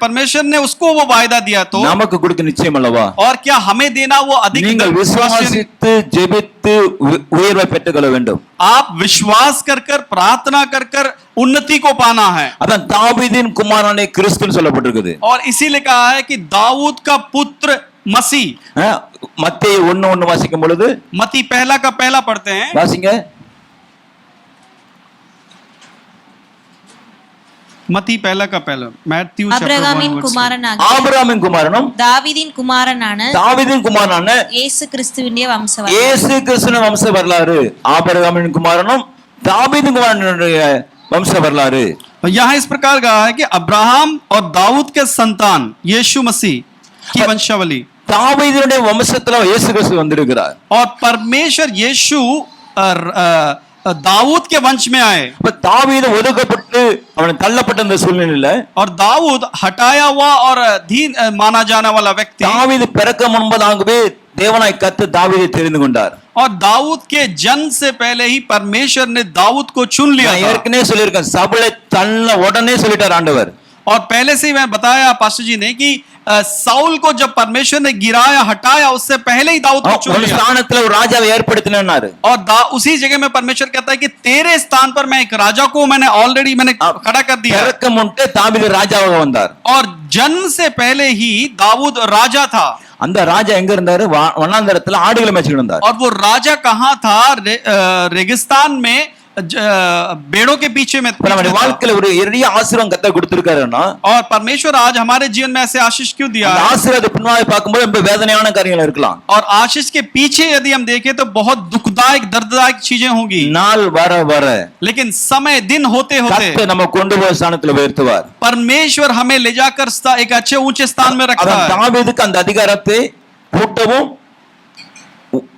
परमेश्वर ने उसको वो वायदा दिया तो நமக்கு கொடுக்க நிச்சயம் அல்லவா? और क्या हमें देना वो अधिक நீங்கள் விசுவாசித்து ஜெபித்து உயர்வை பெற்றுக்கொள்ள வேண்டும். आप विश्वास कर प्रार्थना कर उन्नति को पाना है। அதான் தாவீதின் குமாரனே கிறிஸ்துன்னு சொல்லப்பட்டிருக்குது. और इसीलिए कहा है कि दाऊद का पुत्र मसीह। மத்தேயு 1:1 வாசிக்கும் பொழுது मत्ती पहला का पहला पढ़ते हैं। வாசிங்க. मती पहला का पहला मैथ्यू அபிரகாமின் குமாரனாகிய ஆபிரகாமின் குமாரனும் தாவீதின் குமாரனான தாவீதின் குமாரனான இயேசு கிறிஸ்துவின் வம்சம். இயேசு கிறிஸ்துவின் வம்ச வரலாறு. ஆபிரகாமின் குமாரனும் தாவீதின் குமாரனுடைய वंश வரலாறு. यहाँ इस प्रकार कहा है कि अब्राहम और दाऊद के संतान यीशु मसीह की वंशावली. தாவீதுடைய வம்சத்துல இயேசு கிறிஸ்து வந்திருக்கிறார். और परमेश्वर यीशु दाऊद के वंश में आए. தாவீது ஒதுக்கப்பட்டு அவன் தள்ளப்பட்ட அந்த சூழ்நிலையில और दाऊद हटाया हुआ और अधीन माना जाने वाला व्यक्ति. தாவீது பிறக்க முன்பதாகவே தேவனாய் கர்த்தர் தாவீதை தெரிந்து கொண்டார். और दाऊद के जन्म से पहले ही परमेश्वर ने दाऊद को चुन लिया था. ஏற்கனவே சொல்லியிருக்கேன், சபலை தள்ள உடனே சொல்லிட்டார் ஆண்டவர். और पहले से ही मैं बताया पास्टर जी ने कि साउल को जब परमेश्वर ने गिराया हटाया उससे पहले ही दाऊद को चुन लिया. ஸ்தானத்துல ஒரு ராஜாவை ஏற்படுத்தினார். और उसी जगह में परमेश्वर कहता है कि तेरे स्थान पर मैं एक राजा को मैंने ऑलरेडी खड़ा कर दिया. பிறக்க முன்பே தாவீது ராஜாவாக வந்தார். और जन्म से पहले ही दाऊद राजा था. அந்த ராஜா எங்க இருந்தாரு? வனாந்தரத்துல ஆடுகளை மேய்ச்சிட்டு இருந்தார். और वो राजा कहाँ था? रेगिस्तान में बेड़ों के पीछे में. வாழ்க்கையில ஒரு பெரிய ஆசீர்வாதம் கர்த்தர் கொடுத்திருக்காருன்னா, और परमेश्वर आज हमारे जीवन में ऐसे आशीष क्यों दिया? ஆசீர்வாதத்தை பின்னாடி பார்க்கும்போது ரொம்ப வேதனையான காரியங்கள் இருக்கலாம். और आशीष के पीछे यदि हम देखें तो बहुत दुखदायक दर्ददायक चीजें होंगी. நாள் வர வர लेकिन समय दिन होते होते கர்த்தர் நம்ம கொண்டு போய் ஸ்தானத்துல உயர்த்துவார். परमेश्वर हमें ले जाकर एक अच्छे ऊंचे स्थान में रखता है. தாவீதுக்கு அந்த அதிகாரத்தை கூட்டவும்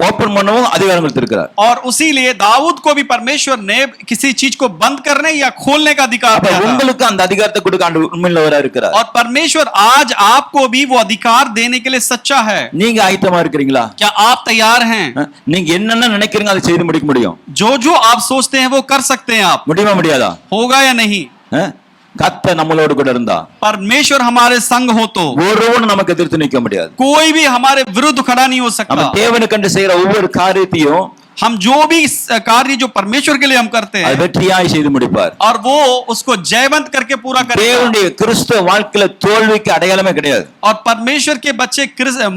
ओपन பண்ணவும் அதிகாரம் கொடுத்திருக்கிறார். और उसीलिए दाऊद को भी परमेश्वर ने किसी चीज को बंद करने या खोलने का अधिकार दिया था. உங்களுக்கு அந்த அதிகாரத்தை கொடுக்க ஆண்டவர் உண்மையுள்ளவரா இருக்கிறார். और परमेश्वर आज आपको भी वो अधिकार देने के लिए सच्चा है. நீங்க ஆயத்தமா இருக்கிறீங்களா? क्या आप तैयार हैं? நீங்க என்னென்ன நினைக்கிறீங்க அதை செய்து முடிக்க முடியும். जो जो आप सोचते हैं वो कर सकते हैं आप. முடியுமா முடியாதா? होगा या नहीं? கர்த்தர் நம்மளோடு கூட இருந்தா, परमेश्वर हमारे संग हो तो ஒருவனும் நமக்கு எதிர்த்து நிற்க முடியாது. कोई भी हमारे विरुद्ध खड़ा नहीं हो सकता. நம்ம தேவனுக்கு செய்யற ஒவ்வொரு காரியத்தையும் हम जो भी कार्य जो परमेश्वर के लिए हम करते हैं வெற்றியாய் செய்து முடிப்பார். और वो उसको जयवंत करके पूरा करेगा. தேவனுடைய கிறிஸ்துவ வாழ்க்கையில தோல்விக்கு அடையாளமே கிடையாது. और परमेश्वर के बच्चे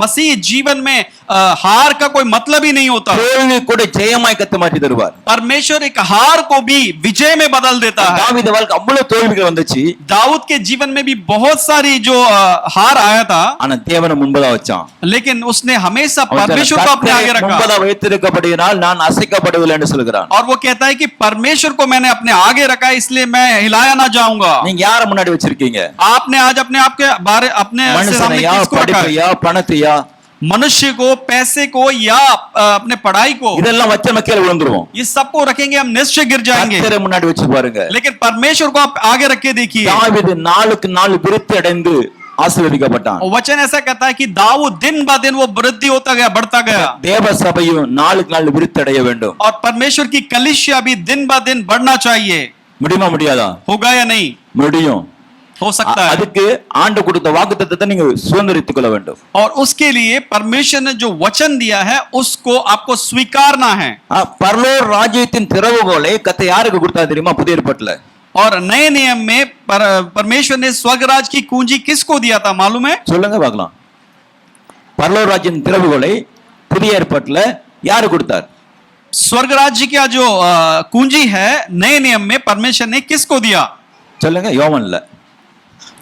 मसीह जीवन में हार का कोई मतलब ही नहीं होता. தோல்வி கூட ஜெயமாய் கர்த்தர் மாற்றி தருவார். परमेश्वर एक हार को भी विजय में बदल देता है. தாவீது வாழ்க்கை அவ்வளவு தோல்விகள் வந்துச்சு. दाऊद के जीवन में भी बहुत सारी जो हार आया था, ஆனா தேவனை முன்பதா வச்சான். लेकिन उसने हमेशा परमेश्वर को अपने आगे रखा. முன்பதா வைத்திருக்கப்படினால் நான் அசைக்கப்படவில்லை என்று சொல்கிறான். और वो कहता है कि परमेश्वर को मैंने अपने आगे रखा है इसलिए मैं हिलाया ना जाऊंगा. நீங்க யார முன்னாடி வச்சிருக்கீங்க? आपने आज अपने आप के बारे अपने सामने किसको रखा है? படிப்பையா பணத்தையா? मनुष्य को, पैसे को या अपने पढ़ाई को? இதெல்லாம் வச்ச மக்கள் விழுந்துருவோம். ये सबको रखेंगे हम निश्चय गिर जाएंगे. கர்த்தரை முன்னாடி வச்சு பாருங்க. लेकिन परमेश्वर को आप आगे रख के देखिए. தாவீது நாளுக்கு நாள் விருத்தி அடைந்து ஆசீர்வதிக்கப்பட்டான். वचन ऐसा कहता है कि दाऊद दिन ब दिन वो वृद्धि होता गया, बढ़ता गया. தேவ சபையும் நாளுக்கு நாள் விருத்தி அடைய வேண்டும். और परमेश्वर की कलीसिया भी दिन ब दिन बढ़ना चाहिए. முடியுமா முடியாதா? होगा या नहीं? முடியும். हो सकता है. அதுக்கு ஆண்டு கொடுத்த வாக்குத்தத்தத்தை நீங்க சுதந்திரித்துக் கொள்ள வேண்டும். और उसके लिए परमेश्वर ने जो वचन दिया है उसको आपको स्वीकारना है. பரலோக ராஜ்யத்தின் திறவுகோலை கர்த்தர் யாருக்கு கொடுத்தா தெரியுமா? புதிய ஏற்பாட்டுல. और नए नियम में परमेश्वर ने स्वर्गराज की कुंजी किसको दिया था मालूम है? சொல்லுங்க பார்க்கலாம். பரலோக ராஜ்யத்தின் திறவுகோலை புதிய ஏற்பாட்டுல யாரு கொடுத்தார்? स्वर्ग राज्य का जो कुंजी है नए नियम में परमेश्वर ने किसको दिया? சொல்லுங்க. யோவான்ல.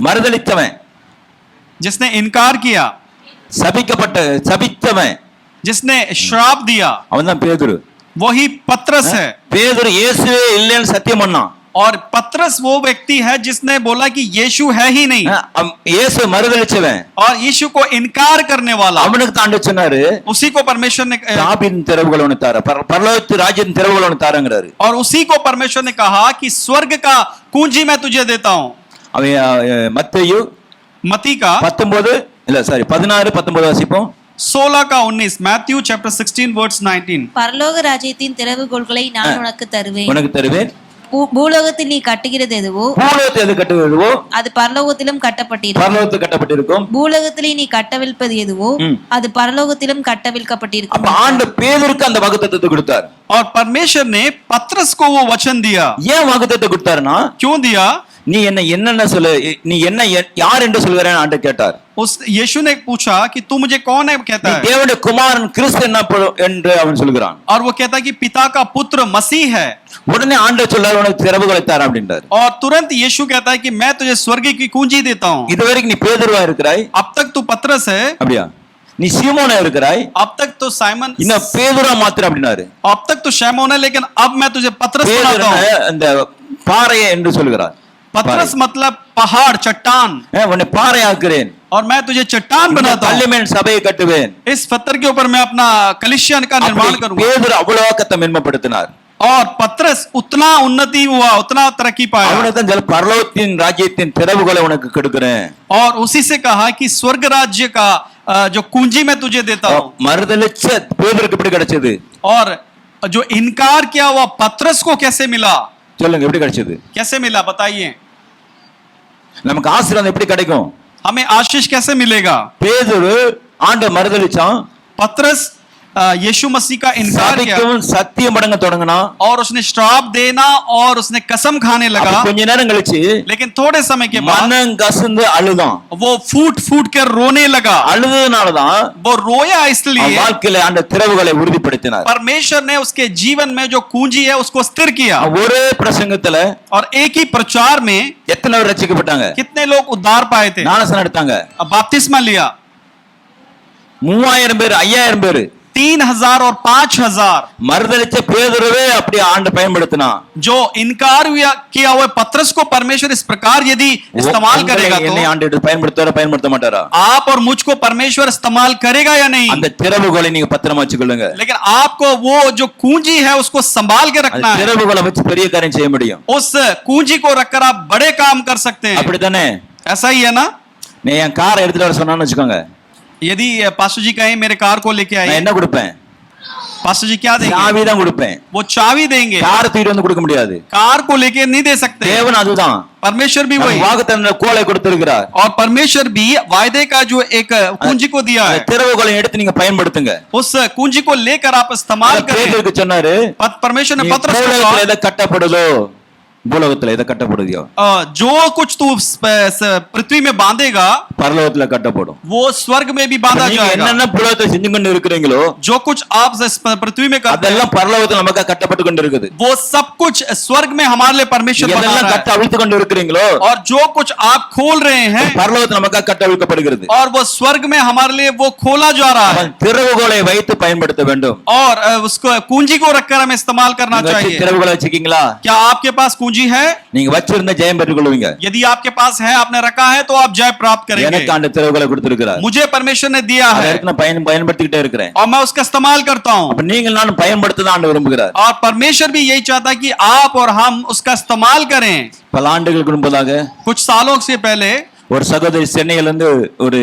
மறுதலித்தவன், जिसने इनकार किया, சபித்தவன், जिसने श्राप दिया, அவன்தான் பேதுரு. वही पत्रस है. பேதுரு இயேசுவே இல்லைன்னு சத்தியம் பண்ணான். और पत्रस वो व्यक्ति है जिसने बोला कि यीशु है ही नहीं. இயேசு மறுதலிச்சவன் और यीशु को इनकार करने वाला, அவனுக்கு தாண்டி சொன்னாரு, उसी को परमेश्वर ने தாவீதின் திறவுகளை உனக்கு தார, பரலோக ராஜ்யத்தின் திறவுகளை உனக்கு தாரங்கறாரு. और उसी को परमेश्वर ने कहा कि स्वर्ग का कुंजी मैं तुझे देता हूं. அவன் மத்தேயு मती का 16:19 வாசிப்போம். 16 का 19 मैथ्यू चैप्टर 16 वर्स 19. பரலோக ராஜ்யத்தின் திறவுகோல்களை நான் உனக்கு தருவேன். உனக்கு தருவேன். பூலோகத்தில் நீ கட்டுகிறது எதுவோ பூலோகத்தில் எது கட்டுகிறதோ அது பரலோகத்திலும் கட்டப்பட்டிருக்கும். பரலோகத்தில் கட்டப்பட்டிருக்கும். பூலோகத்திலே நீ கட்டவிழ்ப்பது எதுவோ அது பரலோகத்திலும் கட்டவிழ்க்கப்பட்டிருக்கும். அப்ப ஆண்டவர் பேதுருக்கு அந்த வாக்குத்தத்தத்தை கொடுத்தார். और परमेश्वर ने पत्रस को वो वचन दिया. ஏன் வாக்குத்தத்தத்தை கொடுத்தாருன்னா, क्यों दिया? நீ என்ன என்னென்ன சொல்லு, நீ என்ன யார் என்று சொல்கிறேன் ஆண்டு கேட்டார். उस यीशु ने पूछा कि तू मुझे कौन है कहता நீ है, தேவனுடைய குமாரன் கிறிஸ்து என்று அவன் சொல்கிறான். और वो कहता है कि पिता का पुत्र मसीह है. உடனே ஆண்டவர் சொல்றாரு, உனக்கு திறவுகளை தரேன் அப்படின்றார். और तुरंत यीशु कहता है कि मैं तुझे स्वर्ग की कुंजी देता हूँ. இதுவரைக்கும் நீ பேதுருவா இருக்கிறாய், अब तक तू पतरस है, அப்படியா? நீ சீமோனா இருக்கிறாய், अब तक तो साइमन, இன்னும் பேதுருவா மாத்திரம் அப்படினாரு. अब तक तो शैमोन है, लेकिन अब मैं तुझे पतरस बनाता हूँ. அந்த பாறையை என்று சொல்கிறார். पतरस मतलब पहाड़, चट्टान, உன்னை பாறையாக்குறேன், और मैं तुझे चट्टान बनाता हूँ. கல்லுமேல் சபையை கட்டுவேன். इस पत्थर के ऊपर मैं अपना कलीसिया का निर्माण करूंगा. பேதுரு அவ்வளவு கத்த மேன்மைப்படுத்தினார். और पतरस उतना उन्नति हुआ, उतना तरक्की पाया. அவனுக்கு தான் சொல்ல பரலோகத்தின் ராஜ்யத்தின் திறவுகளை உனக்கு கொடுக்கிறேன். और उसी से कहा कि स्वर्ग राज्य का जो कुंजी मैं तुझे देता हूँ. மறுதலிச்ச பேதுருக்கு எப்படி கிடைச்சது? और जो इनकार किया हुआ पतरस को कैसे मिला? சொல்லுங்க, எப்படி கிடைச்சது? कैसे मिला बताइए. நமக்கு ஆசீர்வாதம் எப்படி கிடைக்கும்? हमें आशीष कैसे मिलेगा? பேதுரு ஆண்டவரை மறுதலிச்சான், पतरस यीशु मसीह का इनकार किया சத்தியம் படங்க தொடங்கினா, और उसने श्राप देना और उसने कसम खाने लगा. கொஞ்ச நேரம் கழிச்சு लेकिन थोड़े समय के बाद மனம் கசந்து அழுதான். वो फूट फूट कर रोने लगा. அழுதனாலதான் वो रोया इसलिए வாழ்க்கையில அந்த திறவுகளை உறுதிப்படுத்தினார். परमेश्वर ने उसके जीवन में जो कुंजी है उसको स्थिर किया. ஒரே பிரசங்கத்துல और एक ही प्रचार में எத்தனை பேர் ரட்சிக்கப்பட்டாங்க? कितने लोग उद्धार पाए थे? ஞானஸ்நானம் எடுத்தாங்க. बपतिस्मा लिया 3000 பேர் 5000 பேர் 3000 और 5000. மறுதலிச்ச பேதுருவே அப்படி ஆண்டு பயன்படுத்தினா. जो इनकार किया हुआ पतरस को परमेश्वर इस प्रकार यदि इस्तेमाल करेगा तो என்னை ஆண்டு பயன்படுத்துவாரா பயன்படுத்த மாட்டாரா? आप और मुझको परमेश्वर इस्तेमाल करेगा या नहीं? அந்த திறவுகளை நீங்க பத்திரமா வச்சுக்கொள்ளுங்க. लेकिन आपको वो जो कुंजी है उसको संभाल के रखना है. திறவுகளை வச்சு பெரிய காரியம் செய்ய முடியும். उस कुंजी को रखकर आप बड़े काम कर सकते हैं. அப்படிதானே? ऐसा ही है ना? நீ என் காரை எடுத்துட்டு வர சொன்னான்னு வச்சுக்கோங்க, यदि पास्टर जी कहें मेरे कार को लेके நான் आइए, என்ன கொடுப்பேன்? पास्टर जी क्या देंगे? சாவி தான் கொடுப்பேன். वो चाबी देंगे. காரை தூக்கிட்டு வந்து கொடுக்க முடியாது. कार को लेके नहीं दे सकते. தேவன் அதுதான். परमेश्वर भी वही. வாக்குத்தத்தம் கோலை கொடுத்திருக்கிறார். और परमेश्वर भी वायदे का जो एक कुंजी को दिया है, திறவுகளை எடுத்து நீங்க பயன்படுத்துங்க. उस कुंजी को लेकर आप इस्तेमाल करें. பேதுருக்கு சொன்னாரு, परमेश्वर ने पतरस को பூலோகத்துல कहा, எதை கட்டப்படுதோ, பூலோகத்துல எதை கட்டப்படுதியோ जो कुछ तू पृथ्वी में बांधेगा பரலோகத்துல கட்டப்படும். वो स्वर्ग में भी बांधा நீங்க जाएगा. என்னென்ன பூலோகத்தை செஞ்சு கொண்டு இருக்கிறீங்களோ जो कुछ आप पृथ्वी में करते हैं அதெல்லாம் பரலோகத்துல நமக்கு கட்டப்பட்டு கொண்டு இருக்குது. वो सब कुछ स्वर्ग में हमारे लिए परमेश्वर बना எதெல்லாம் रहा கட்ட है. அவிழ்த்து கொண்டு இருக்கிறீங்களோ और जो कुछ आप खोल रहे हैं பரலோகத்துல நமக்கு கட்ட அவிழ்க்கப்படுகிறது. और वो स्वर्ग में हमारे लिए वो खोला जा रहा है. திறவுகளை வைத்து பயன்படுத்த வேண்டும். और उसको कुंजी को रखकर हमें इस्तेमाल करना चाहिए. திறவுகளை வச்சிருக்கீங்களா? क्या आपके पास कुंजी है? நீங்க வச்சிருந்த ஜெயம் பெற்றுக்கொள்வீங்க. यदि आपके पास है, आपने रखा है, तो आप जय प्राप्त करेंगे. எனக்கு அந்த திறவுகளை கொடுத்திருக்கிறார். मुझे परमेश्वर ने दिया है நான் பயன்படுத்திக்கிட்டே இருக்கிறேன். और मैं उसका इस्तेमाल करता हूँ. அப்ப நீங்கள் நானும் பயன்படுத்த தான் ஆண்டவர் விரும்புகிறார். और परमेश्वर भी यही चाहता है कि आप और हम उसका इस्तेमाल करें. பல ஆண்டுகளுக்கு முன்பதாக कुछ सालों से पहले ஒரு சகோதரி சென்னையில இருந்து ஒரு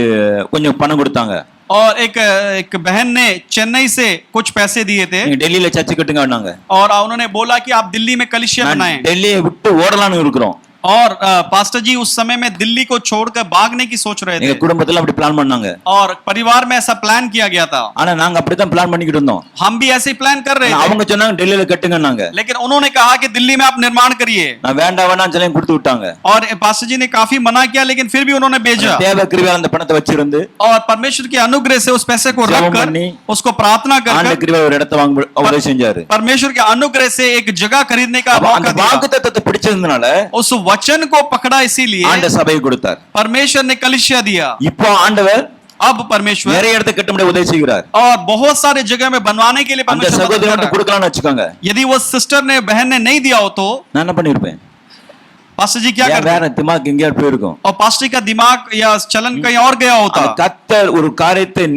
கொஞ்சம் பணம் கொடுத்தாங்க. और एक बहन ने चेन्नई से कुछ पैसे दिए थे நீங்க டெல்லியில சர்ச்சு கட்டுங்கன்னாங்க. और उन्होंने बोला कि आप दिल्ली में कलीसिया बनाएं. டெல்லியை விட்டு ஓடலாம்னு இருக்கிறோம். और पास्टर जी उस समय में दिल्ली को छोड़कर भागने की सोच रहे எங்க थे குடும்பத்துல அப்படி பிளான் பண்ணாங்க. और परिवार में ऐसा प्लान किया गया था. ஆனா நாங்க அப்படிதான் பிளான் பண்ணிக்கிட்டு இருந்தோம். हम भी ऐसे ही प्लान कर रहे थे. அவங்க சொன்னாங்க டெல்லியில கட்டுங்கன்னாங்க. लेकिन उन्होंने कहा कि दिल्ली में आप निर्माण करिए. நான் வேண்டாம் வேண்டாம் சொல்லி கொடுத்து விட்டாங்க. और पास्टर जी ने काफी मना किया, लेकिन फिर भी उन्होंने भेजा. தேவ கிருபையால அந்த பணத்தை வச்சிருந்து और परमेश्वर के अनुग्रह से उस पैसे को जब रखकर मनी उसको प्रार्थना ஆண்ட कर கிருபை ஒரு இடத்தை வாங்க உதவி செஞ்சாரு. परमेश्वर के अनुग्रह से एक जगह खरीदने का அந்த मौका दिया. வாக்குத்தத்தத்தை பிடிச்சதுனால उस वचन को पकड़ा, इसीलिए ஆண்ட சபையை கொடுத்தார். परमेश्वर ने कलीसिया दिया. இப்போ ஆண்டவர் अब परमेश्वर நிறைய இடத்தை கட்ட முடிய உதவி செய்கிறார். और बहुत सारे जगह में बनवाने के लिए அந்த परमेश्वर मदद कर சகோதரனுக்கு रहा है. கொடுக்கலாம்னு வச்சுக்கோங்க, यदि वो सिस्टर ने बहन ने नहीं दिया हो तो நான் என்ன பண்ணிருப்பேன்? पास्टर जी क्या ஏன் करते? வேற திமாக் எங்கேயாவது போயிருக்கும். और पास्टर जी का दिमाग या चलन कहीं और गया होता. அந்த கர்த்தர் ஒரு காரியத்தை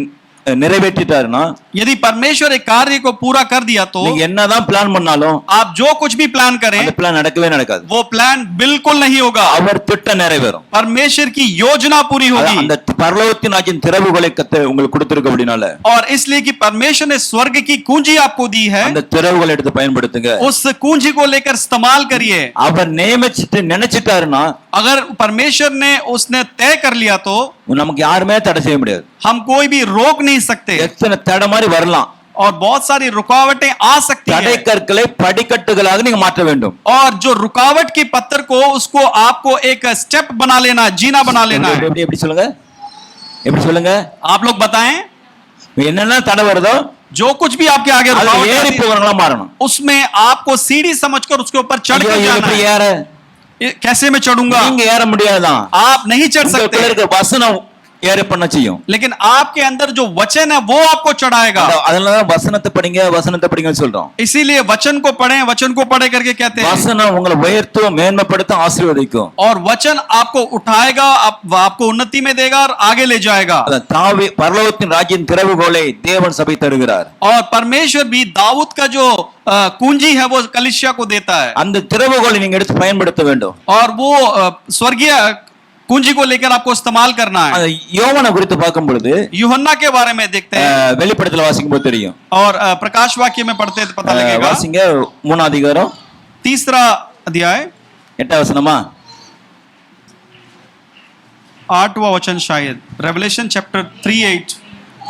நிறைவேற்றிட்டாருன்னா यदि परमेश्वर एक कार्य को पूरा कर दिया तो நீங்க என்னதான் பிளான் பண்ணாலும் आप जो कुछ भी प्लान करें அந்த பிளான் நடக்கவே நடக்காது. वो प्लान बिल्कुल नहीं होगा. அவர் திட்டம் நிறைவேறும். परमेश्वर की योजना पूरी होगी. அந்த பரலோகத்தின் ராஜ்யத்தின் திறவுகளை கர்த்தர் உங்களுக்கு கொடுத்திருக்க அப்படினால और इसलिए कि परमेश्वर ने स्वर्ग की कुंजी आपको दी है, அந்த திறவுகளை எடுத்து பயன்படுத்துங்க. उस कुंजी को लेकर इस्तेमाल करिए. அவர் நியமிச்சிட்டு நினைச்சிட்டாருன்னா अगर परमेश्वर ने उसने तय कर लिया तो நமக்கு யாருமே தடை செய்ய முடியாது. हम कोई भी रोक नहीं सकते. எத்தனை தடை மாதிரி வரலாம். और बहुत सारी रुकावटें आ सकती தடை है கற்களை படிக்கட்டுகளாக நீங்க மாற்ற வேண்டும். और जो रुकावट की पत्थर को उसको आपको एक स्टेप बना लेना, जीना बना लेना है. எப்படி எப்படி சொல்லுங்க, எப்படி சொல்லுங்க, आप लोग बताएं. என்னென்ன தடை வருதோ जो कुछ भी आपके आगे அது रुकावट ஏறி आती है, போகிறவங்களா மாறணும். उसमें आपको सीढ़ी समझकर उसके ऊपर चढ़ ஐயோ, कर இது जाना எப்படி है. ஏற, कैसे मैं चढ़ूंगा? நீங்க ஏற முடியாதுதான். आप नहीं चढ़ सकते, உங்களுக்குள்ள இருக்க வசனம் ஏற பண்ண செய்யும். लेकिन आपके अंदर जो वचन है वो आपको चढ़ाएगा. அதனால வசனத்தை படிங்க, வசனத்தை படிங்கன்னு சொல்றோம். इसीलिए वचन को पढ़ें, वचन को पढ़े करके कहते हैं. வசனம் உங்களை உயர்த்தும், மேன்மைப்படுத்தும், ஆசீர்வதிக்கும். और वचन आपको उठाएगा, आपको उन्नति में देगा और आगे ले जाएगा. தாவி பரலோகத்தின் ராஜ்யத்தின் திறவுகோலை தேவன் சபை தருகிறார். और परमेश्वर भी दाऊद का जो कुंजी है वो कलीसिया को देता है. அந்த திறவுகோலை நீங்க எடுத்து பயன்படுத்த வேண்டும். और वो स्वर्गीय कुंजी को लेकर आपको इस्तेमाल करना है. யோவானை குறித்து பார்க்கும் பொழுது यूहन्ना के बारे में देखते हैं. வெளிப்படுத்தல வாசிக்கும் போது தெரியும். और प्रकाश वाक्य में पढ़ते तो पता लगेगा. வாசிங்க 3 அதிகாரம் 3 अध्याय 8 வசனமா 8वां वचन शायद. Revelation chapter 3:8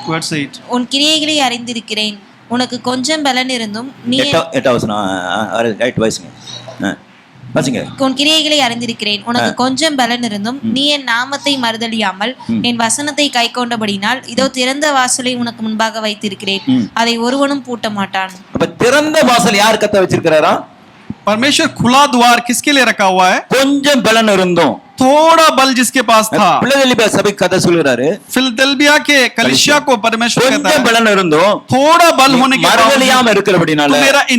verse 8. உன் கிரியைகளை அறிந்திருக்கிறேன், உனக்கு கொஞ்சம் பலன் இருந்தும் நீ 8 வசனம் ரைட் வாசிங்க. வாசிங்க. உன் கிரியைகளை அறிந்திருக்கிறேன், உனக்கு கொஞ்சம் பலன் இருந்தும் நீ என் நாமத்தை மறுதலியாமல் என் வசனத்தை கை கொண்டபடினால் இதோ திறந்த வாசலை உனக்கு முன்பாக வைத்திருக்கிறேன், அதை ஒருவனும் பூட்ட மாட்டான். அப்ப திறந்த வாசல் யார் கத்த வச்சிருக்காரா? परमेश्वर खुला द्वार किसके लिए रखा हुआ है? கொஞ்சம் பலன் இருந்தும், थोड़ा बल जिसके पास था. பிலதெல்பியா சபை கதை சொல்றாரு, फिलदेल्फिया के कलीसिया को परमेश्वर कहता கொஞ்சம் है பலன் இருந்தும் थोड़ा बल होने के மறுதலியாம இருக்கிறபடினால मेरा